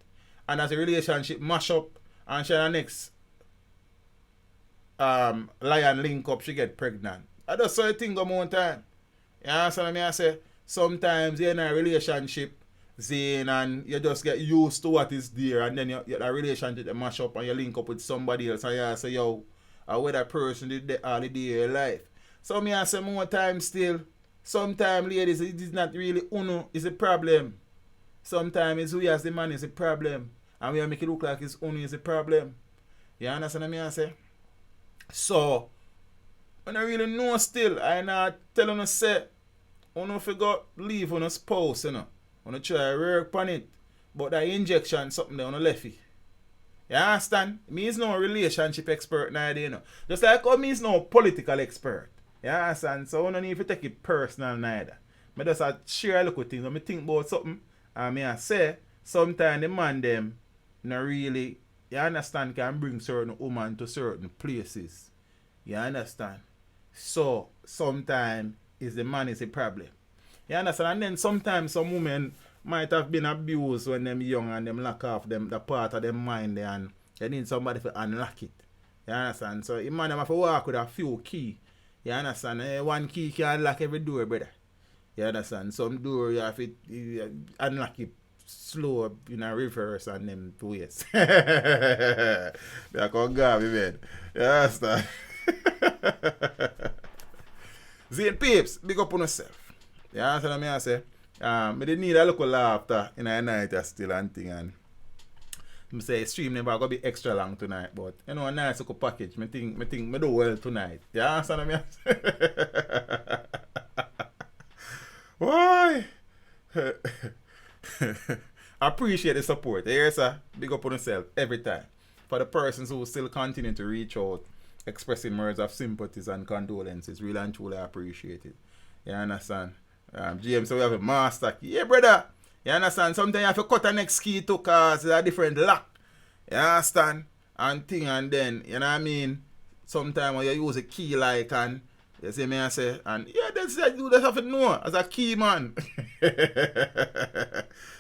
And as a relationship mash up and she and the next lion link up, she get pregnant. I just saw a thing go one time. You understand what I say? Sometimes you're in a relationship, Zane, and you just get used to what is there, and then you a relationship that mash up and you link up with somebody else and you say, yo, with that person did all the day of your life. So me I say more time still, sometimes ladies, it is not really uno is a problem. Sometimes it's we as the man is a problem. And we make it look like it's only is a problem. You understand what I say? So, I don't really know still. I not telling you say, you know, if you go leave on a spouse, you know. You try to work on it. But that injection something there on the left. You understand? Me is no relationship expert neither, you know. Just like me is no political expert. You understand? So I don't need to take it personal neither. I just share a look at things. When I think about something, and I say, sometimes the man them not really, you understand, can bring certain women to certain places. You understand? So, sometimes the man is a problem. You understand? And then sometimes some women might have been abused when them young and them lock off them the part of them mind there, and they need somebody to unlock it. You understand? So, the man them have to walk with a few keys. You understand? One key can unlock every door, brother. You understand? Some door you have to unlock it slow in a reverse and them ways. I can't go me man. You understand? Zane peeps, big up on yourself. You understand what I say? I didn't need a little laughter in the night still and thing, and I say stream never gonna be extra long tonight, but you know a nice little package. I think I do well tonight. You understand what I say? Why? I appreciate the support. Here, sir, big up on yourself every time. For the persons who still continue to reach out, expressing words of sympathies and condolences, really and truly appreciate it. You understand? James, so we have a master key. Yeah, brother. You understand? Sometimes you have to cut the next key to cause a different lock. You understand? And thing, and then, you know what I mean? Sometimes when you use a key like, and you see me I say, and yeah, that's you just have to know as a key man.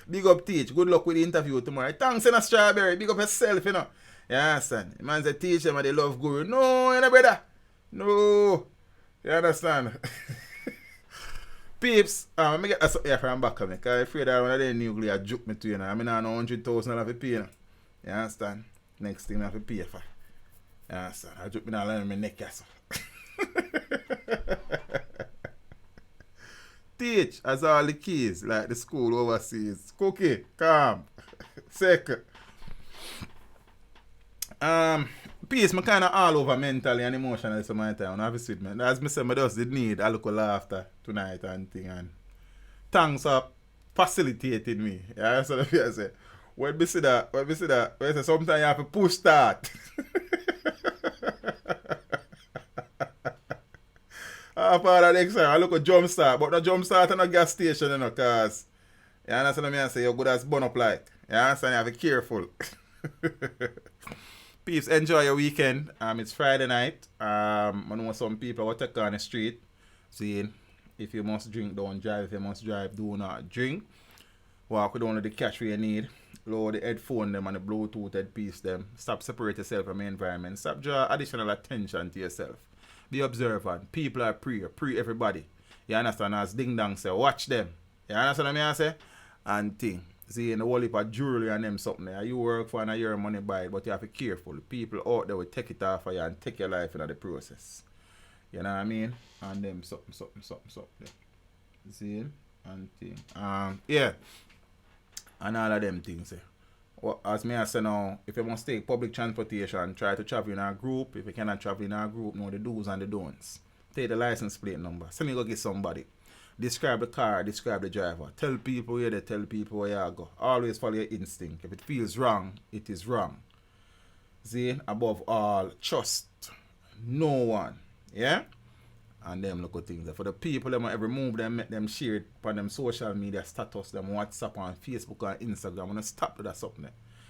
Big up Teach. Good luck with the interview tomorrow. Thanks in a strawberry. Big up yourself, you know. You understand? The man say teach them and they love guru. No, you know, brother. No. You understand? Peeps, let me get that here from back of me. Because I'm afraid that one of the nuclear juke me to you know. I mean, I know $100,000 I have to pay, you know. You understand? Next thing I have to pay for. Yeah, son. I drip me down on my neck, yes. Teach as all the kids, like the school overseas. Cookie, calm. Second. Peace, me kind of all over mentally and emotionally some of the time. Obviously, man. As I said, I just did need a little laughter tonight and thing. And thanks for facilitating me. Yeah, that's what I say. When we see that, when I say sometimes you have to push start. Part of next time, I look at jump start, but the jump start on a gas station, you know, cause you understand what I say, you're good as burn up like. You understand, you have to be careful. Peeps, enjoy your weekend. It's Friday night. I know some people will take on the street saying, if you must drink, don't drive. If you must drive, do not drink. Walk with only the cash you need. Lower the headphone them and the Bluetooth headpiece them. Stop separate yourself from the environment. Stop draw additional attention to yourself. Be observant. People are pre everybody. You understand? As Ding Dong say, watch them. You understand what I say? And thing. See, in the whole heap of jewelry and them something there. You work for and your money buy it, but you have to be careful. People out there will take it off of you and take your life in the process. You know what I mean? And them something. See? And thing. Yeah. And all of them things. Well, as me I say now, if you must take public transportation, try to travel in a group. If you cannot travel in a group, know the do's and the don'ts. Take the license plate number. Send me go get somebody. Describe the car, describe the driver. Tell people where they tell people where you go. Always follow your instinct. If it feels wrong, it is wrong. See, above all, trust no one. Yeah? And them look at things. For the people, them every move them make them share it on them social media status, them WhatsApp and Facebook and Instagram. I'm gonna stop to that something.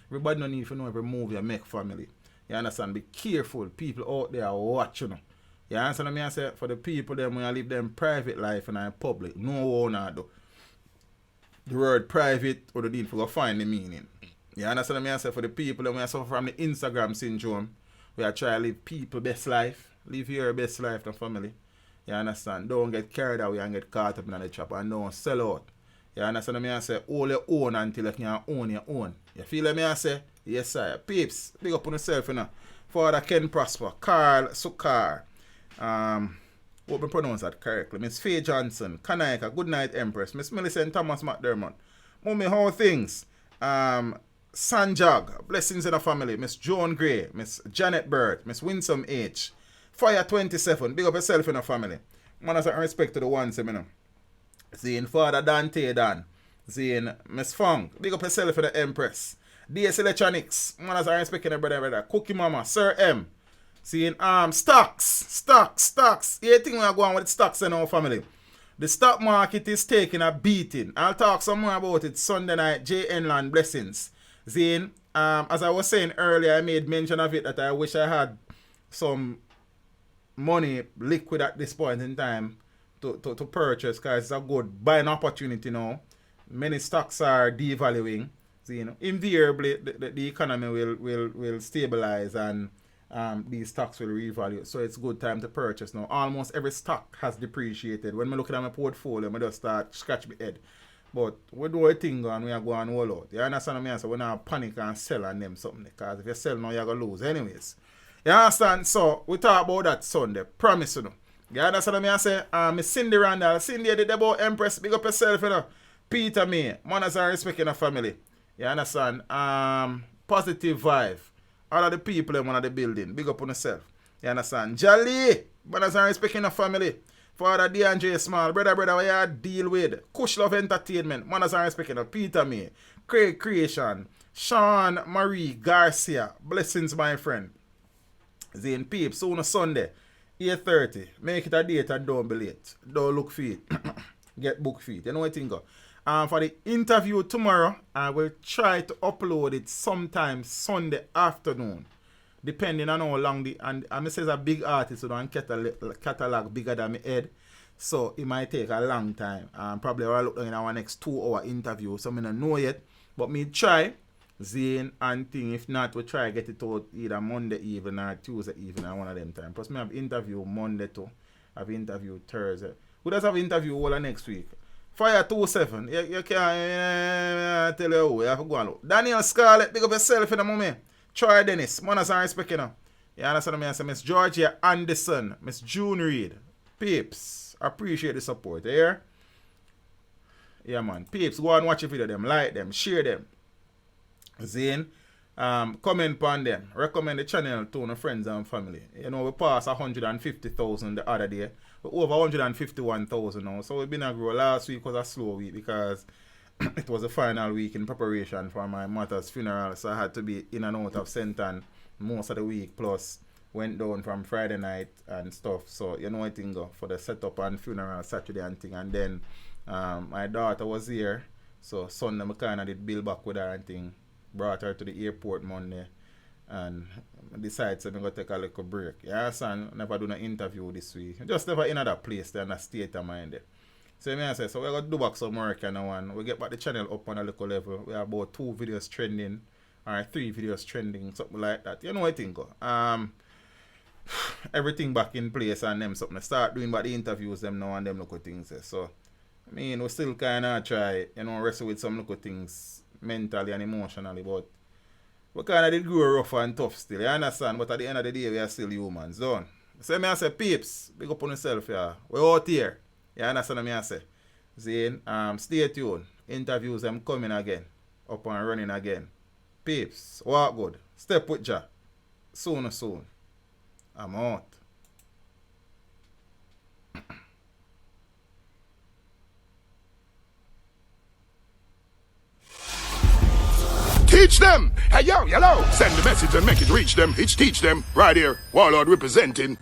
Everybody don't need to know every move you make, family. You understand? Be careful. People out there watch you know. You understand what I say? For the people them when you live them private life and in public, no one do. The word private or the need for go find the meaning. You understand what I say? For the people them when you suffer from the Instagram syndrome, we are trying to live people best life. Live your best life, the family. You understand? Don't get carried away and get caught up in the trap and don't sell out. You understand what I say? All your own until you can own your own. You feel what I say? Yes, sir. Peeps, big up on yourself, you know. Father Ken Prosper, Carl Sukar. Hope I pronounce that correctly. Miss Faye Johnson, Kanaika, Good Night Empress, Miss Millicent Thomas McDermott. Mummy, how are things? Sanjag, blessings in the family. Miss Joan Gray, Miss Janet Bird, Miss Winsome H. Fire 27, big up yourself in the family. Man, as I respect to the ones, you know. Seeing Father Dante Dan. Seeing Miss Fong, big up yourself in the Empress. DS Electronics, man, as I respect in the brother. Cookie Mama, Sir M. Seeing stocks. You think we are going with stocks in our family? The stock market is taking a beating. I'll talk some more about it Sunday night. J. Enland, blessings. Seeing, as I was saying earlier, I made mention of it that I wish I had some money liquid at this point in time to purchase, because it's a good buying opportunity now. Many stocks are devaluing. So, you know, invariably the economy will stabilize and these stocks will revalue. So it's a good time to purchase now. Almost every stock has depreciated. When I look at my portfolio, I just start scratch my head. But we do a thing and we are going all out. You understand what I mean? So we not panic and sell on them something, because if you sell now, you're going to lose anyways. You understand? So, we talk about that Sunday. Promise you know. You understand what I say? Miss Cindy Randall. Cindy did about Empress. Big up yourself, you know. Peter May. Manners and respect in the family. You understand? Positive vibe. All of the people in one of the building. Big up on yourself. You understand? Jolly. Manners and respect in the family. Father DeAndre Small. Brother, what you deal with? Kush Love Entertainment. Manners and respect in the Peter May. Craig Creation. Sean Marie Garcia. Blessings, my friend. Zane Peep, soon on Sunday, 8:30. Make it a date and don't be late. Don't look for it. Get book for it. You know what I think? For the interview tomorrow, I will try to upload it sometime Sunday afternoon. Depending on how long and I say a big artist, so don't catalog bigger than my head. So it might take a long time. Probably I'll look in our next 2-hour interview. So I don't know yet. But me try. Zane and thing. If not, we'll try to get it out either Monday evening or Tuesday evening or one of them time. Plus, me have interview Monday too. I have interview Thursday. We just have interview all of next week. Fire 27. You can't tell you who. You have to go and look. Daniel Scarlett, big up yourself in the moment. Troy Dennis. Manners and respect, you know. You understand me? I say Miss Georgia Anderson, Miss June Reed, peeps, appreciate the support. You hear? Yeah, man. Peeps, go and watch the video them, like them, share them. Zane, comment on them. Recommend the channel to your friends and family. You know, we passed 150,000 the other day. We're over 151,000 now. So we've been a grow. Last week was a slow week because it was the final week in preparation for my mother's funeral. So I had to be in and out of Senton most of the week. Plus, went down from Friday night and stuff. So, you know, I think for the setup and funeral Saturday and thing. And then my daughter was here. So Sunday I kind of did bill back with her and thing. Brought her to the airport Monday. And decided I'm going to take a little break. You understand? Never do an interview this week. Just never in another place there in a state of mind there. So I say, so we're going to do back some work and one. We get back the channel up on a little level. We have about 2 videos trending. Or 3 videos trending. Something like that. You know what I think? Everything back in place and them something. Start doing about the interviews them now and them local things. So, I mean, we still kind of try, you know, wrestle with some local things mentally and emotionally. But we kind of did grow rough and tough still. You understand? But at the end of the day, we are still humans. Done. So I say, peeps, big up on yourself here. We're out here. You understand what I say? Zane, stay tuned. Interviews them coming again. Up and running again. Peeps, walk good. Step with ya. Soon. I'm out. Teach them! Hey, yo, hello! Send the message and make it reach them. It's teach them. Right here. Warlord representing.